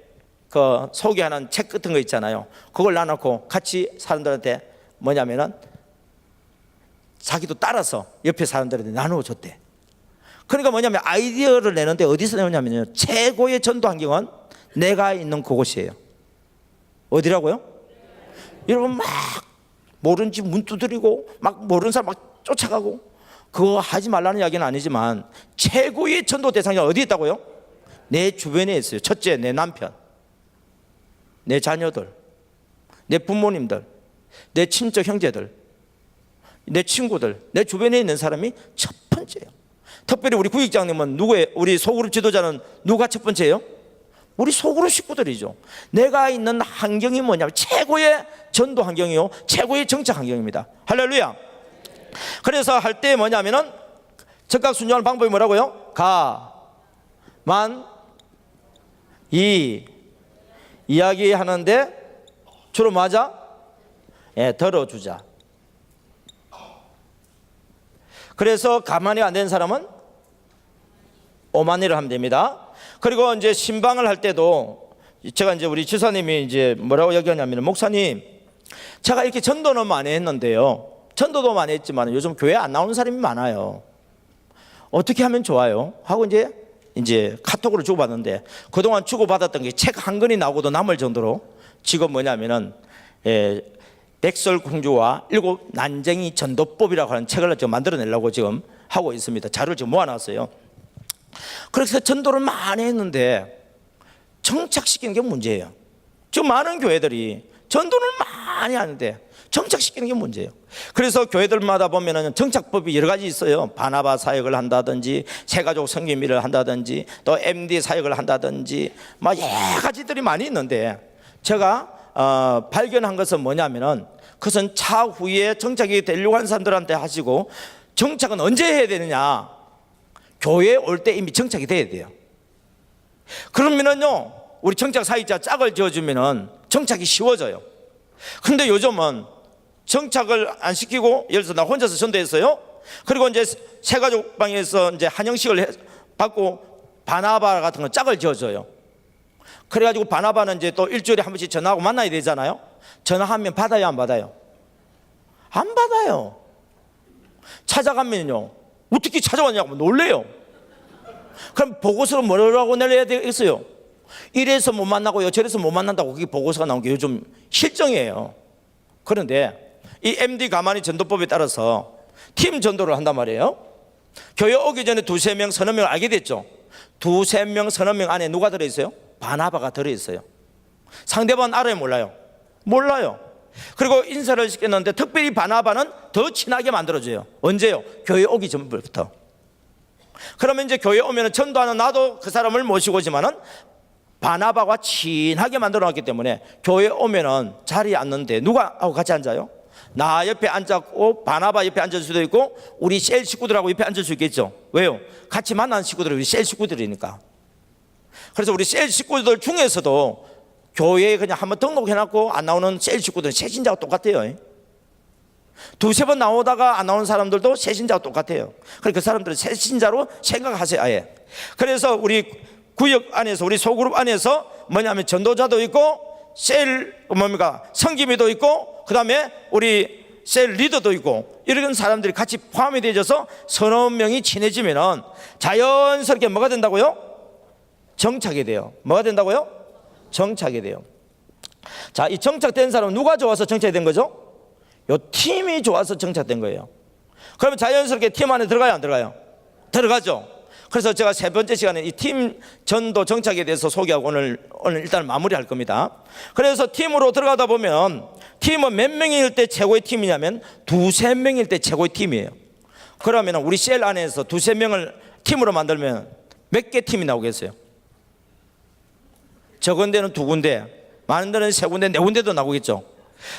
그 소개하는 책 같은 거 있잖아요. 그걸 놔놓고 같이 사람들한테 뭐냐면은 자기도 따라서 옆에 사람들한테 나누어 줬대. 그러니까 뭐냐면 아이디어를 내는데 어디서 내냐면요, 최고의 전도 환경은 내가 있는 그곳이에요. 어디라고요? 여러분 막 모르는 집 문 두드리고 막 모르는 사람 막 쫓아가고 그거 하지 말라는 이야기는 아니지만 최고의 전도 대상이 어디 있다고요? 내 주변에 있어요. 첫째, 내 남편, 내 자녀들, 내 부모님들, 내 친척 형제들, 내 친구들, 내 주변에 있는 사람이 첫 번째예요. 특별히 우리 구역장님은 누구예요? 우리 소그룹 지도자는 누가 첫 번째예요? 우리 소그룹 식구들이죠. 내가 있는 환경이 뭐냐면 최고의 전도 환경이요, 최고의 정책 환경입니다. 할렐루야. 그래서 할 때 뭐냐면은 즉각 순종하는 방법이 뭐라고요? 이야기하는데 주로 맞아? 들어주자. 그래서 가만히 안 되는 사람은 오만히를 하면 됩니다. 그리고 이제 신방을 할 때도 제가 이제 우리 지사님이 이제 뭐라고 얘기하냐면, 목사님 제가 이렇게 전도는 많이 했는데요, 전도도 많이 했지만 요즘 교회 안 나오는 사람이 많아요. 어떻게 하면 좋아요? 하고 이제 이제 카톡으로 주고받는데 그동안 주고받았던 게 책 한 권이 나오고도 남을 정도로 지금 뭐냐면은 백설공주와 일곱 난쟁이 전도법이라고 하는 책을 지금 만들어내려고 지금 하고 있습니다. 자료를 지금 모아놨어요. 그래서 전도를 많이 했는데 정착시키는 게 문제예요. 지금 많은 교회들이 전도를 많이 하는데 정착시키는 게 문제예요. 그래서 교회들마다 보면은 정착법이 여러 가지 있어요. 바나바 사역을 한다든지 새가족 성김일을 한다든지 또 MD 사역을 한다든지 막 여러 가지들이 많이 있는데 제가 발견한 것은 뭐냐면은 그것은 차후에 정착이 되려고 하는 사람들한테 하시고 정착은 언제 해야 되느냐? 교회에 올 때 이미 정착이 돼야 돼요. 그러면은요 우리 정착 사역자 짝을 지어주면은 정착이 쉬워져요. 그런데 요즘은 정착을 안 시키고 예를 들어서 나 혼자서 전도했어요. 그리고 이제 새가족 방에서 이제 한영식을 받고 바나바 같은 거 짝을 지어줘요. 그래가지고 바나바는 이제 또 일주일에 한 번씩 전화하고 만나야 되잖아요. 전화하면 받아요, 안 받아요? 안 받아요. 찾아가면요 어떻게 찾아왔냐고 놀래요. 그럼 보고서를 뭐라고 내려야 되겠어요? 이래서 못 만나고요, 저래서 못 만난다고 그게 보고서가 나온 게 요즘 실정이에요. 그런데 이 MD 가만히 전도법에 따라서 팀 전도를 한단 말이에요. 교회 오기 전에 두세 명, 서너 명을 알게 됐죠. 두세 명, 서너 명 안에 누가 들어있어요? 바나바가 들어있어요. 상대방 알아요, 몰라요? 몰라요. 그리고 인사를 시켰는데 특별히 바나바는 더 친하게 만들어줘요. 언제요? 교회 오기 전부터. 그러면 이제 교회 오면 전도하는 나도 그 사람을 모시고 오지만은 바나바와 친하게 만들어 놨기 때문에 교회 오면은 자리에 앉는데 누가 하고 같이 앉아요? 나 옆에 앉았고 바나바 옆에 앉을 수도 있고 우리 셀 식구들하고 옆에 앉을 수 있겠죠. 왜요? 같이 만난 식구들이 우리 셀 식구들이니까. 그래서 우리 셀 식구들 중에서도 교회에 그냥 한번 등록해놨고 안 나오는 셀 식구들은 새신자와 똑같아요. 두세 번 나오다가 안 나오는 사람들도 새신자와 똑같아요. 그러니까 그 사람들은 새신자로 생각하세요, 아예. 그래서 우리 구역 안에서 우리 소그룹 안에서 뭐냐면 전도자도 있고 셀 뭡니까 성김이도 있고 그 다음에 우리 셀 리더도 있고 이런 사람들이 같이 포함이 되어서 서너 명이 친해지면은 자연스럽게 뭐가 된다고요? 정착이 돼요. 뭐가 된다고요? 정착이 돼요. 자, 이 정착된 사람은 누가 좋아서 정착이 된 거죠? 요 팀이 좋아서 정착된 거예요. 그러면 자연스럽게 팀 안에 들어가요, 안 들어가요? 들어가죠. 그래서 제가 세 번째 시간에 이 팀 전도 정착에 대해서 소개하고 오늘 일단 마무리할 겁니다. 그래서 팀으로 들어가다 보면 팀은 몇 명일 때 최고의 팀이냐면 두세 명일 때 최고의 팀이에요. 그러면 우리 셀 안에서 두세 명을 팀으로 만들면 몇 개 팀이 나오겠어요? 적은 데는 두 군데, 많은 데는 세 군데, 네 군데도 나오겠죠.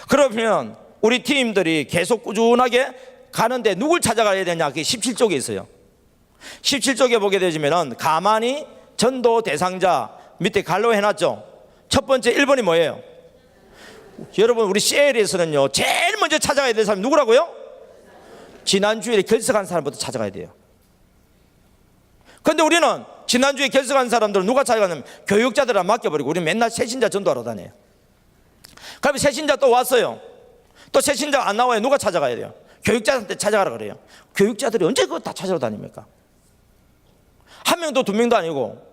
그러면 우리 팀들이 계속 꾸준하게 가는데 누굴 찾아가야 되냐? 그게 17쪽에 있어요. 17쪽에 보게 되시면 가만히 전도 대상자 밑에 갈로 해놨죠. 첫 번째 1번이 뭐예요? 여러분 우리 CL에서는요 제일 먼저 찾아가야 될 사람이 누구라고요? 지난주에 결석한 사람부터 찾아가야 돼요. 그런데 우리는 지난주에 결석한 사람들은 누가 찾아가냐면 교육자들한테 맡겨버리고 우리는 맨날 새신자 전도하러 다녀요. 그러면 새신자 또 왔어요. 또 새신자 안 나와요. 누가 찾아가야 돼요? 교육자한테 찾아가라 그래요. 교육자들이 언제 그거 다 찾아러 다닙니까? 한 명도 두 명도 아니고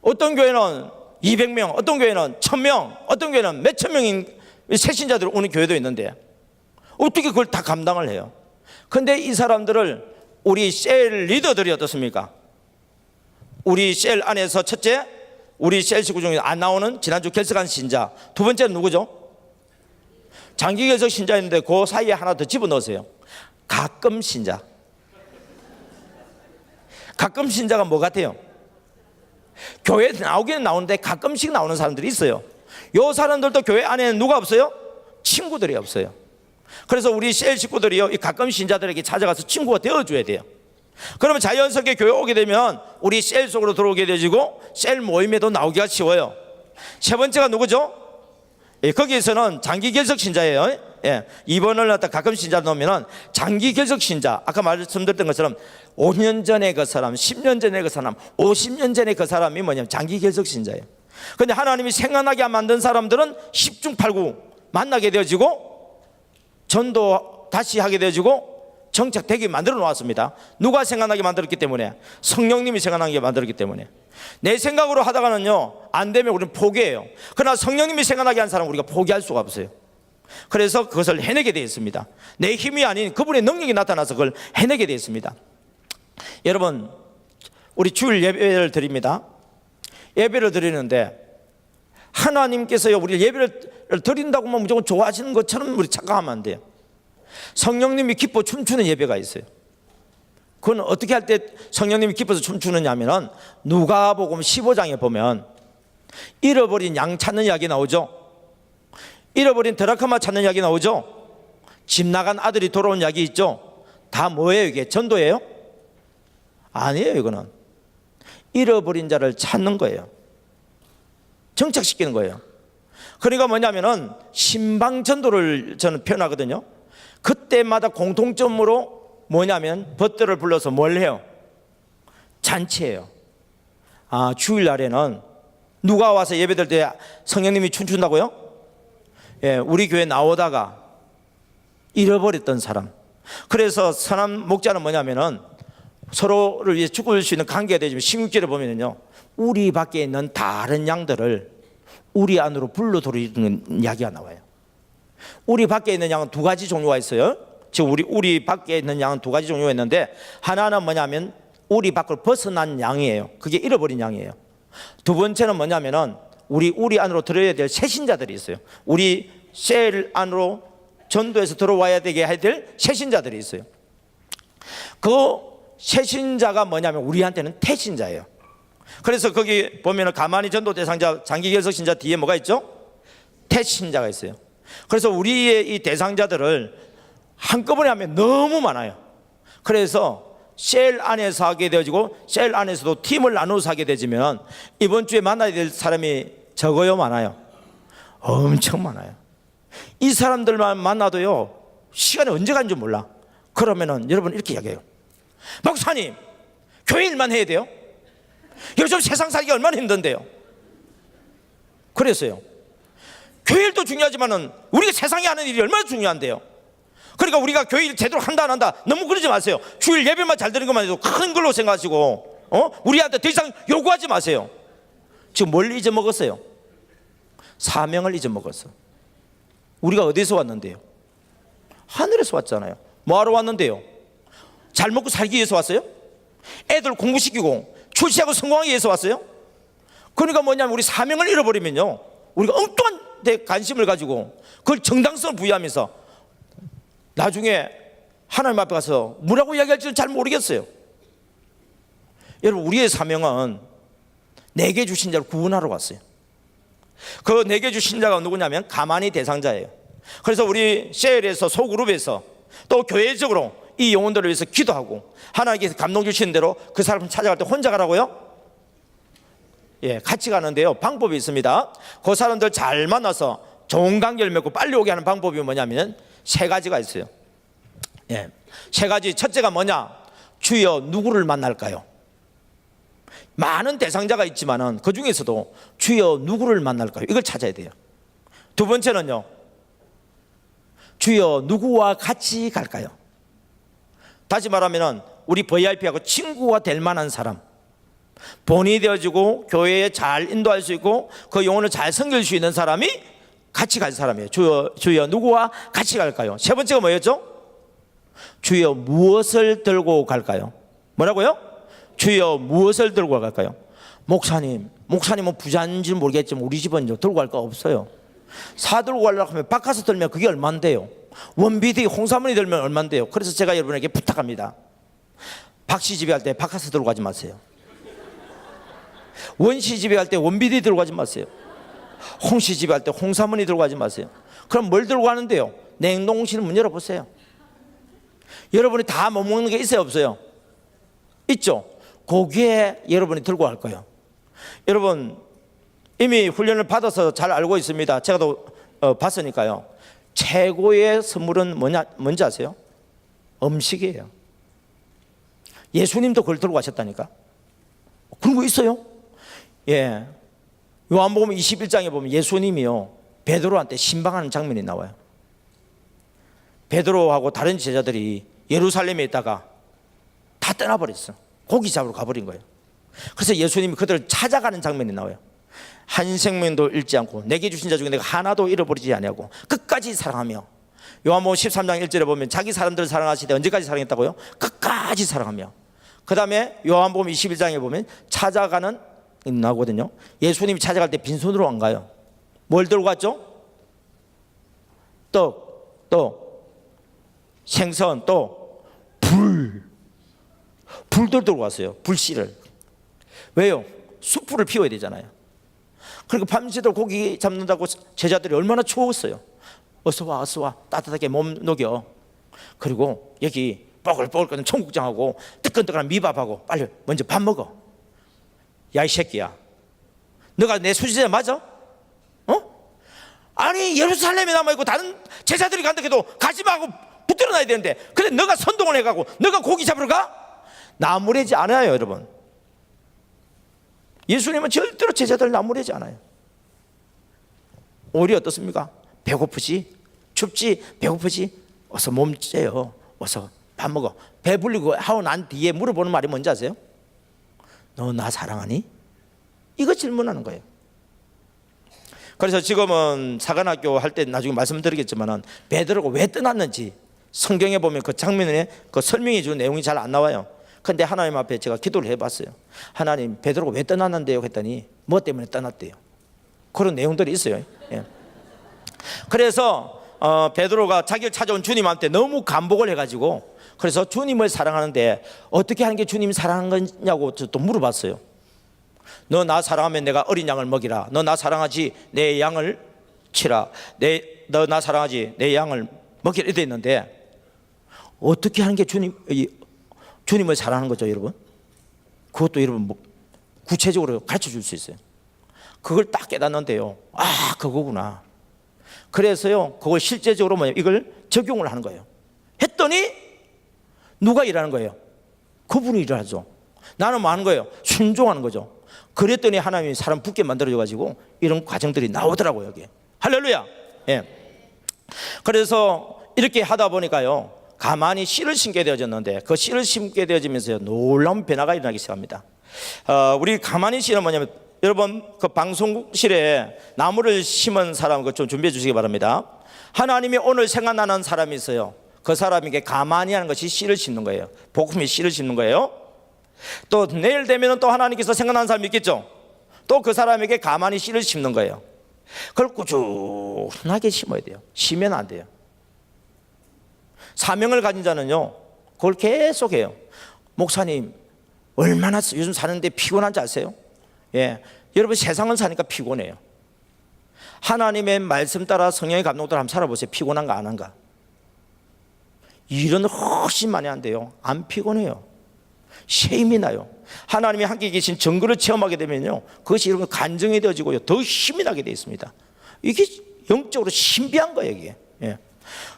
어떤 교회는 200명, 어떤 교회는 1000명, 어떤 교회는 몇천 명인 새신자들이 오는 교회도 있는데 어떻게 그걸 다 감당을 해요? 그런데 이 사람들을 우리 셀 리더들이 어떻습니까? 우리 셀 안에서 첫째, 우리 셀 식구 중에 안 나오는 지난주 결석한 신자. 두 번째는 누구죠? 장기 결석 신자인데 그 사이에 하나 더 집어넣으세요. 가끔 신자. 가끔 신자가 뭐 같아요? 교회에 나오기는 나오는데 가끔씩 나오는 사람들이 있어요. 이 사람들도 교회 안에는 누가 없어요? 친구들이 없어요. 그래서 우리 셀 식구들이요 이 가끔 신자들에게 찾아가서 친구가 되어줘야 돼요. 그러면 자연스럽게 교회 오게 되면 우리 셀 속으로 들어오게 되지고 셀 모임에도 나오기가 쉬워요. 세 번째가 누구죠? 거기에서는 장기 결석 신자예요. 2번을 갖다 가끔 신자 넣으면 장기 결석 신자, 아까 말씀드렸던 것처럼 5년 전에 그 사람, 10년 전에 그 사람, 50년 전에 그 사람이 뭐냐면 장기 결석 신자예요. 그런데 하나님이 생각나게 만든 사람들은 10중 8구 만나게 되어지고 전도 다시 하게 되어지고 정착되게 만들어 놓았습니다. 누가 생각나게 만들었기 때문에? 성령님이 생각나게 만들었기 때문에. 내 생각으로 하다가는요 안 되면 우리는 포기해요. 그러나 성령님이 생각나게 한 사람은 우리가 포기할 수가 없어요. 그래서 그것을 해내게 되어 있습니다. 내 힘이 아닌 그분의 능력이 나타나서 그걸 해내게 되어 있습니다. 여러분, 우리 주일 예배를 드립니다. 예배를 드리는데 하나님께서요 우리 예배를 드린다고 하면 무조건 좋아하시는 것처럼 우리 착각하면 안 돼요. 성령님이 기뻐 춤추는 예배가 있어요. 그건 어떻게 할 때 성령님이 기뻐서 춤추느냐 하면은 누가복음 15장에 보면 잃어버린 양 찾는 이야기 나오죠. 잃어버린 드라크마 찾는 이야기 나오죠. 집 나간 아들이 돌아온 이야기 있죠. 다 뭐예요? 이게 전도예요? 아니에요. 이거는 잃어버린 자를 찾는 거예요. 정착시키는 거예요. 그러니까 뭐냐면은 신방전도를 저는 표현하거든요. 그때마다 공통점으로 뭐냐면 벗들을 불러서 뭘 해요? 잔치예요. 아, 주일날에는 누가 와서 예배드릴 때 성령님이 춤춘다고요? 예, 우리 교회 나오다가 잃어버렸던 사람. 그래서 선한 목자는 뭐냐면은 서로를 위해 죽을 수 있는 관계가 되지만 16절에 보면은요 우리 밖에 있는 다른 양들을 우리 안으로 불러 들이는 이야기가 나와요. 우리 밖에 있는 양은 두 가지 종류가 있어요. 즉 우리 밖에 있는 양은 두 가지 종류가 있는데 하나는 뭐냐면 우리 밖을 벗어난 양이에요. 그게 잃어버린 양이에요. 두 번째는 뭐냐면은 우리 안으로 들어야 될 새신자들이 있어요. 우리 셀 안으로 전도해서 들어와야 되게 해야 될 새신자들이 있어요. 그 새신자가 뭐냐면 우리한테는 태신자예요. 그래서 거기 보면 가만히 전도 대상자 장기결석 신자 뒤에 뭐가 있죠? 태신자가 있어요. 그래서 우리의 이 대상자들을 한꺼번에 하면 너무 많아요. 그래서 셀 안에서 하게 되어지고 셀 안에서도 팀을 나누어서 하게 되지면 이번 주에 만나야 될 사람이 적어요, 많아요? 엄청 많아요. 이 사람들만 만나도요 시간이 언제 가는 줄 몰라. 그러면은 여러분 이렇게 이야기해요. 목사님, 교회 일만 해야 돼요? 요즘 세상 살기가 얼마나 힘든데요? 그랬어요. 교회 일도 중요하지만은 우리가 세상에 하는 일이 얼마나 중요한데요? 그러니까 우리가 교회 일 제대로 한다 안 한다 너무 그러지 마세요. 주일 예배만 잘 드리는 것만 해도 큰 걸로 생각하시고 우리한테 더 이상 요구하지 마세요. 지금 뭘 잊어먹었어요? 사명을 잊어먹었어. 우리가 어디서 왔는데요? 하늘에서 왔잖아요. 뭐하러 왔는데요? 잘 먹고 살기 위해서 왔어요? 애들 공부시키고 출시하고 성공하기 위해서 왔어요? 그러니까 뭐냐면 우리 사명을 잃어버리면요 우리가 엉뚱한 데 관심을 가지고 그걸 정당성을 부여하면서 나중에 하나님 앞에 가서 뭐라고 이야기할지는 잘 모르겠어요. 여러분, 우리의 사명은 내게 주신 자를 구원하러 왔어요. 그 내게 주신 자가 누구냐면 가만히 대상자예요. 그래서 우리 셀에서 소그룹에서 또 교회적으로 이 영혼들을 위해서 기도하고 하나님께서 감동 주시는 대로 그 사람을 찾아갈 때 혼자 가라고요? 예, 같이 가는데요 방법이 있습니다. 그 사람들 잘 만나서 좋은 관계를 맺고 빨리 오게 하는 방법이 뭐냐면 세 가지가 있어요. 예, 세 가지. 첫째가 뭐냐? 주여 누구를 만날까요? 많은 대상자가 있지만은 그 중에서도 주여 누구를 만날까요? 이걸 찾아야 돼요. 두 번째는요, 주여 누구와 같이 갈까요? 다시 말하면 우리 VIP하고 친구가 될 만한 사람, 본이 되어지고 교회에 잘 인도할 수 있고 그 영혼을 잘 섬길 수 있는 사람이 같이 갈 사람이에요. 주여 누구와 같이 갈까요? 세 번째가 뭐였죠? 주여 무엇을 들고 갈까요? 뭐라고요? 주여 무엇을 들고 갈까요? 목사님은 부자인지는 모르겠지만 우리 집은 들고 갈 거 없어요. 사 들고 가려고 하면 바카스 들면 그게 얼만데요? 원비디 홍사문이 들면 얼만데요? 그래서 제가 여러분에게 부탁합니다. 박씨 집에 갈 때 바카스 들고 가지 마세요. 원씨 집에 갈 때 원비디 들고 가지 마세요. 홍씨 집에 갈 때 홍사문이 들고 가지 마세요. 그럼 뭘 들고 가는데요? 냉동실 문 열어보세요. 여러분이 다 못 먹는 게 있어요, 없어요? 있죠? 거기에 여러분이 들고 갈 거예요. 여러분 이미 훈련을 받아서 잘 알고 있습니다. 제가 또 봤으니까요. 최고의 선물은 뭔지 아세요? 음식이에요. 예수님도 그걸 들고 가셨다니까. 그런 거 있어요? 예, 요한복음 21장에 보면 예수님이요 베드로한테 신방하는 장면이 나와요. 베드로하고 다른 제자들이 예루살렘에 있다가 다 떠나버렸어. 고기 잡으러 가버린 거예요. 그래서 예수님이 그들을 찾아가는 장면이 나와요. 한 생명도 잃지 않고 내게 주신 자 중에 내가 하나도 잃어버리지 아니하고 끝까지 사랑하며, 요한복음 13장 1절에 보면 자기 사람들을 사랑하시되 언제까지 사랑했다고요? 끝까지 사랑하며. 그 다음에 요한복음 21장에 보면 찾아가는 나오거든요. 예수님이 찾아갈 때 빈손으로 안 가요. 뭘 들고 갔죠? 떡, 또 생선, 또 불도 들고 왔어요. 불씨를. 왜요? 숯불을 피워야 되잖아요. 그러니까 밤새도록 고기 잡는다고 제자들이 얼마나 추웠어요. 어서 와, 어서 와, 따뜻하게 몸 녹여. 그리고 여기 뽀글뽀글 끓는 청국장하고 뜨끈뜨끈한 미밥하고 빨리 먼저 밥 먹어. 야, 이 새끼야, 너가 내 수지자 맞아? 아니, 예루살렘에 남아있고 다른 제자들이 간다 해도 가지마 하고 붙들어 놔야 되는데, 근데 너가 선동을 해가고 너가 고기 잡으러 가? 나무래지 않아요, 여러분. 예수님은 절대로 제자들 나무래지 않아요. 오히려 어떻습니까? 배고프지? 춥지? 배고프지? 어서 몸 째요. 어서 밥 먹어. 배불리고 하고 난 뒤에 물어보는 말이 뭔지 아세요? 너 나 사랑하니? 이거 질문하는 거예요. 그래서 지금은 사관학교 할 때 나중에 말씀드리겠지만 베드로가 왜 떠났는지 성경에 보면 그 장면에 그 설명해 주는 내용이 잘 안 나와요. 근데 하나님 앞에 제가 기도를 해봤어요. 하나님, 베드로가 왜 떠났는데요? 했더니 뭐 때문에 떠났대요. 그런 내용들이 있어요. 예. 그래서 베드로가 자기를 찾아온 주님한테 너무 감복을 해가지고, 그래서 주님을 사랑하는데 어떻게 하는 게 주님 사랑하는 거냐고 또 물어봤어요. 너 나 사랑하면 내가 어린 양을 먹이라. 너 나 사랑하지 내 양을 치라. 너 나 사랑하지 내 양을 먹이라 이래 있는데, 어떻게 하는 게 주님을 사랑하는 거죠, 여러분? 그것도 여러분 뭐 구체적으로 가르쳐 줄 수 있어요. 그걸 딱 깨닫는데요, 아, 그거구나. 그래서요, 그걸 실제적으로 이걸 적용을 하는 거예요. 했더니 누가 일하는 거예요? 그분이 일하죠. 나는 뭐 하는 거예요? 순종하는 거죠. 그랬더니 하나님이 사람 붙게 만들어줘 가지고 이런 과정들이 나오더라고요, 여기. 할렐루야. 예. 그래서 이렇게 하다 보니까요, 가만히 씨를 심게 되어졌는데, 그 씨를 심게 되어지면서 놀라운 변화가 일어나기 시작합니다. 우리 가만히 씨는 뭐냐면, 여러분 그 방송국실에 나무를 심은 사람 그 좀 준비해 주시기 바랍니다. 하나님이 오늘 생각나는 사람이 있어요. 그 사람에게 가만히 하는 것이 씨를 심는 거예요. 복음이 씨를 심는 거예요. 또 내일 되면 또 하나님께서 생각나는 사람이 있겠죠. 또 그 사람에게 가만히 씨를 심는 거예요. 그걸 꾸준하게 심어야 돼요. 쉬면 안 돼요. 사명을 가진 자는요, 그걸 계속해요. 목사님, 얼마나 요즘 사는데 피곤한지 아세요? 예, 여러분 세상을 사니까 피곤해요. 하나님의 말씀 따라 성령의 감동 따라 한번 살아보세요. 피곤한가 안 한가? 일은 훨씬 많이 한대요. 안 피곤해요. 쉐임이 나요. 하나님이 함께 계신 증거를 체험하게 되면요, 그것이 여러분 간증이 되어지고요, 더 힘이 나게 되어 있습니다. 이게 영적으로 신비한 거예요, 이게. 예.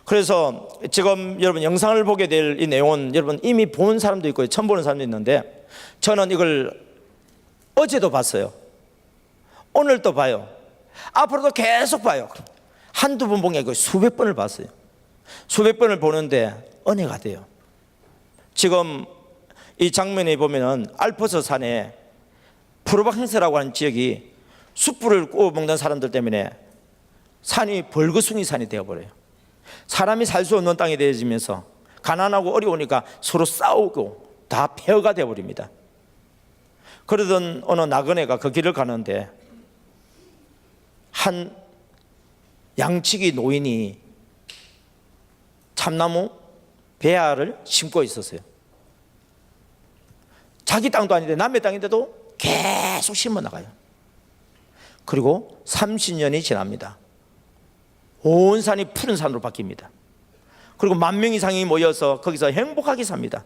그래서 지금 여러분 영상을 보게 될 이 내용은 여러분 이미 본 사람도 있고 처음 보는 사람도 있는데, 저는 이걸 어제도 봤어요. 오늘 또 봐요. 앞으로도 계속 봐요. 한두 번 본 게 아니고 수백 번을 봤어요. 수백 번을 보는데 은혜가 돼요. 지금 이 장면에 보면은 알프스 산에 프로방스라고 하는 지역이 숯불을 구워 먹는 사람들 때문에 산이 벌거숭이 산이 되어버려요. 사람이 살 수 없는 땅이 되어지면서 가난하고 어려우니까 서로 싸우고 다 폐허가 되어버립니다. 그러던 어느 나그네가 그 길을 가는데 한 양치기 노인이 참나무 배아를 심고 있었어요. 자기 땅도 아닌데 남의 땅인데도 계속 심어 나가요. 그리고 30년이 지납니다. 온 산이 푸른 산으로 바뀝니다. 그리고 10,000명 이상이 모여서 거기서 행복하게 삽니다.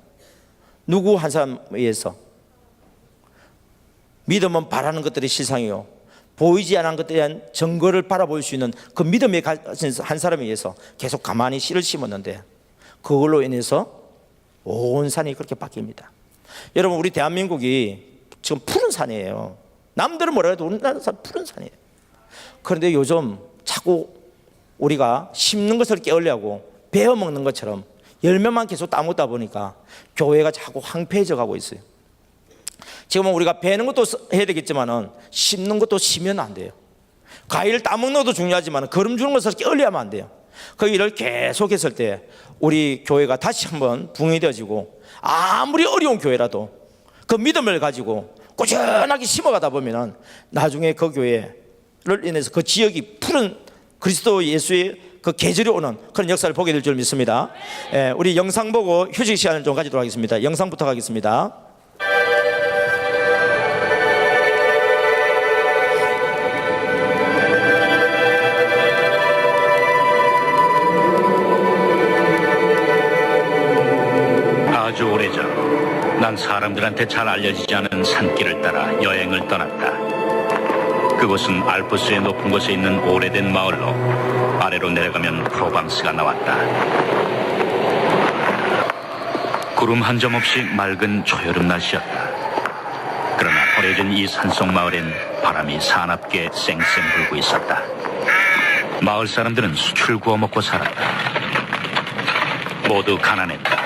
누구 한 사람에 의해서. 믿음은 바라는 것들이 실상이요, 보이지 않은 것들에 대한 증거를 바라볼 수 있는 그 믿음에 가진 한 사람에 의해서 계속 가만히 씨를 심었는데, 그걸로 인해서 온 산이 그렇게 바뀝니다. 여러분, 우리 대한민국이 지금 푸른 산이에요. 남들은 뭐라 해도 우리나라 산 푸른 산이에요. 그런데 요즘 자꾸 우리가 심는 것을 깨우려고 베어 먹는 것처럼 열매만 계속 따먹다 보니까 교회가 자꾸 황폐해져 가고 있어요. 지금은 우리가 베는 것도 해야 되겠지만은 심는 것도 심으면 안 돼요. 과일 따먹는 것도 중요하지만 거름 주는 것을 끌려하면 안 돼요. 그 일을 계속 했을 때 우리 교회가 다시 한번 붕이 되어지고, 아무리 어려운 교회라도 그 믿음을 가지고 꾸준하게 심어가다 보면은 나중에 그 교회를 인해서 그 지역이 푸른 그리스도 예수의 그 계절이 오는 그런 역사를 보게 될 줄 믿습니다. 우리 영상 보고 휴식 시간을 좀 가지도록 하겠습니다. 영상부터 가겠습니다. 아주 오래전 난 사람들한테 잘 알려지지 않은 산길을 따라 여행을 떠났다. 그곳은 알프스의 높은 곳에 있는 오래된 마을로 아래로 내려가면 프로방스가 나왔다. 구름 한 점 없이 맑은 초여름 날씨였다. 그러나 버려진 이 산속 마을엔 바람이 사납게 쌩쌩 불고 있었다. 마을 사람들은 수출 구워 먹고 살았다. 모두 가난했다.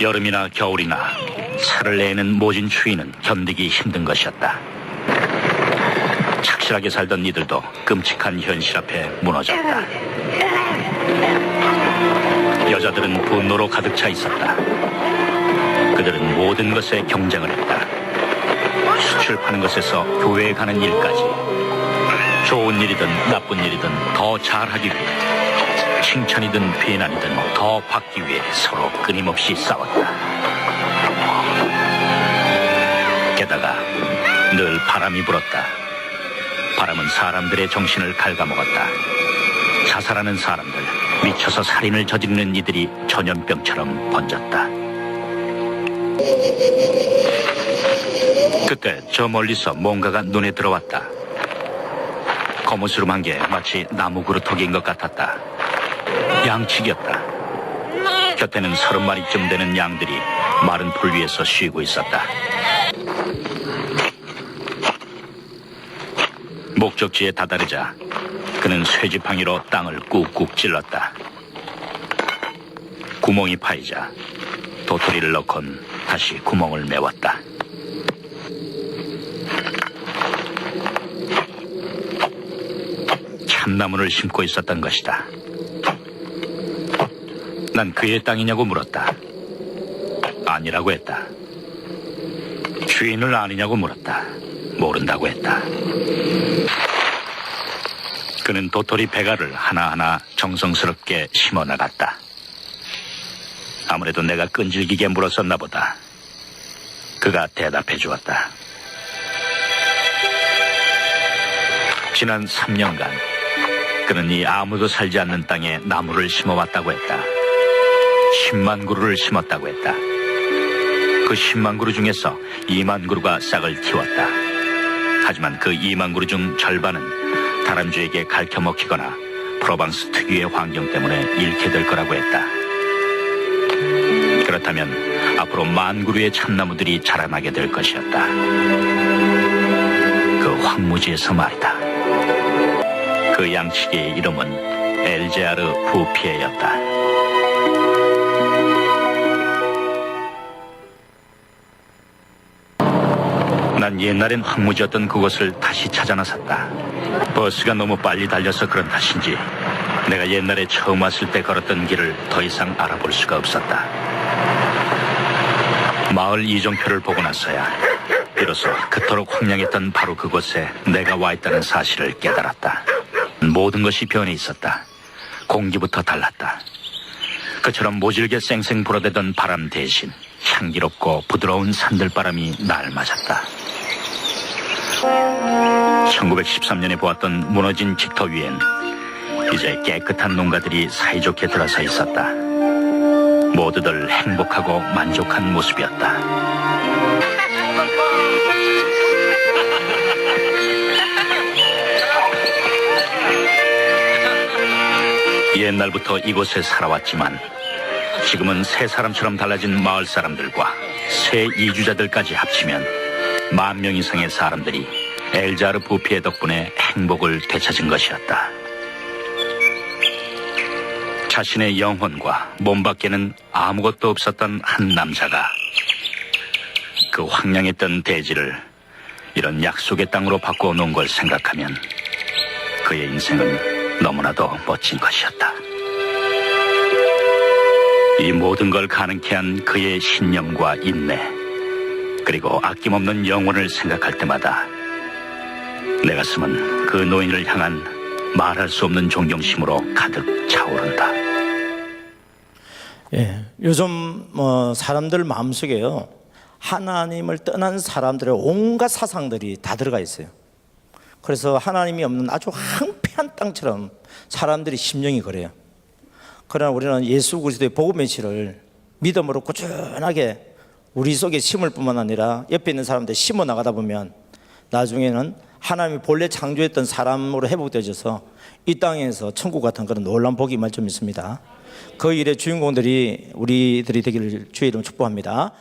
여름이나 겨울이나 살을 내는 모진 추위는 견디기 힘든 것이었다. 착실하게 살던 이들도 끔찍한 현실 앞에 무너졌다. 여자들은 분노로 가득 차 있었다. 그들은 모든 것에 경쟁을 했다. 수출 파는 것에서 교회에 가는 일까지, 좋은 일이든 나쁜 일이든 더 잘하기 위해, 칭찬이든 비난이든 더 받기 위해 서로 끊임없이 싸웠다. 게다가 늘 바람이 불었다. 바람은 사람들의 정신을 갉아먹었다. 자살하는 사람들, 미쳐서 살인을 저지르는 이들이 전염병처럼 번졌다. 그때 저 멀리서 뭔가가 눈에 들어왔다. 거무스름한 게 마치 나무 그루터기인 것 같았다. 양치기였다. 곁에는 30마리쯤 되는 양들이 마른 풀 위에서 쉬고 있었다. 목적지에 다다르자 그는 쇠지팡이로 땅을 꾹꾹 찔렀다. 구멍이 파이자 도토리를 넣곤 다시 구멍을 메웠다. 참나무를 심고 있었던 것이다. 난 그의 땅이냐고 물었다. 아니라고 했다. 주인을 아느냐고 물었다. 모른다고 했다. 그는 도토리 배가를 하나하나 정성스럽게 심어나갔다. 아무래도 내가 끈질기게 물었었나 보다. 그가 대답해 주었다. 지난 3년간 그는 이 아무도 살지 않는 땅에 나무를 심어왔다고 했다. 10만 그루를 심었다고 했다. 그 10만 그루 중에서 2만 그루가 싹을 틔웠다. 하지만 그 2만 그루 중 절반은 다람쥐에게 갉혀 먹히거나 프로방스 특유의 환경 때문에 잃게 될 거라고 했다. 그렇다면 앞으로 1만 그루의 참나무들이 자라나게 될 것이었다. 그 황무지에서 말이다. 그 양치기의 이름은 엘제아르 부피에였다. 난 옛날엔 황무지였던 그곳을 다시 찾아 나섰다. 버스가 너무 빨리 달려서 그런 탓인지 내가 옛날에 처음 왔을 때 걸었던 길을 더 이상 알아볼 수가 없었다. 마을 이정표를 보고 나서야 비로소 그토록 황량했던 바로 그곳에 내가 와 있다는 사실을 깨달았다. 모든 것이 변해 있었다. 공기부터 달랐다. 그처럼 모질게 쌩쌩 불어대던 바람 대신 향기롭고 부드러운 산들바람이 날 맞았다. 1913년에 보았던 무너진 직터 위엔 이제 깨끗한 농가들이 사이좋게 들어서 있었다. 모두들 행복하고 만족한 모습이었다. 옛날부터 이곳에 살아왔지만 지금은 새 사람처럼 달라진 마을 사람들과 새 이주자들까지 합치면 10,000명 이상의 사람들이 엘자르 부피의 덕분에 행복을 되찾은 것이었다. 자신의 영혼과 몸 밖에는 아무것도 없었던 한 남자가 그 황량했던 대지를 이런 약속의 땅으로 바꾸어 놓은 걸 생각하면 그의 인생은 너무나도 멋진 것이었다. 이 모든 걸 가능케 한 그의 신념과 인내, 그리고 아낌없는 영혼을 생각할 때마다 내 가슴은 그 노인을 향한 말할 수 없는 존경심으로 가득 차오른다. 예, 요즘 사람들 마음속에요, 하나님을 떠난 사람들의 온갖 사상들이 다 들어가 있어요. 그래서 하나님이 없는 아주 황폐한 땅처럼 사람들이 심령이 그래요. 그러나 우리는 예수 그리스도의 복음 메시지를 믿음으로 꾸준하게 우리 속에 심을 뿐만 아니라 옆에 있는 사람들 심어 나가다 보면 나중에는 하나님이 본래 창조했던 사람으로 회복되어져서 이 땅에서 천국 같은 그런 놀라운 복이 임할 줄 믿습니다. 그 일의 주인공들이 우리들이 되기를 주의 이름으로 축복합니다.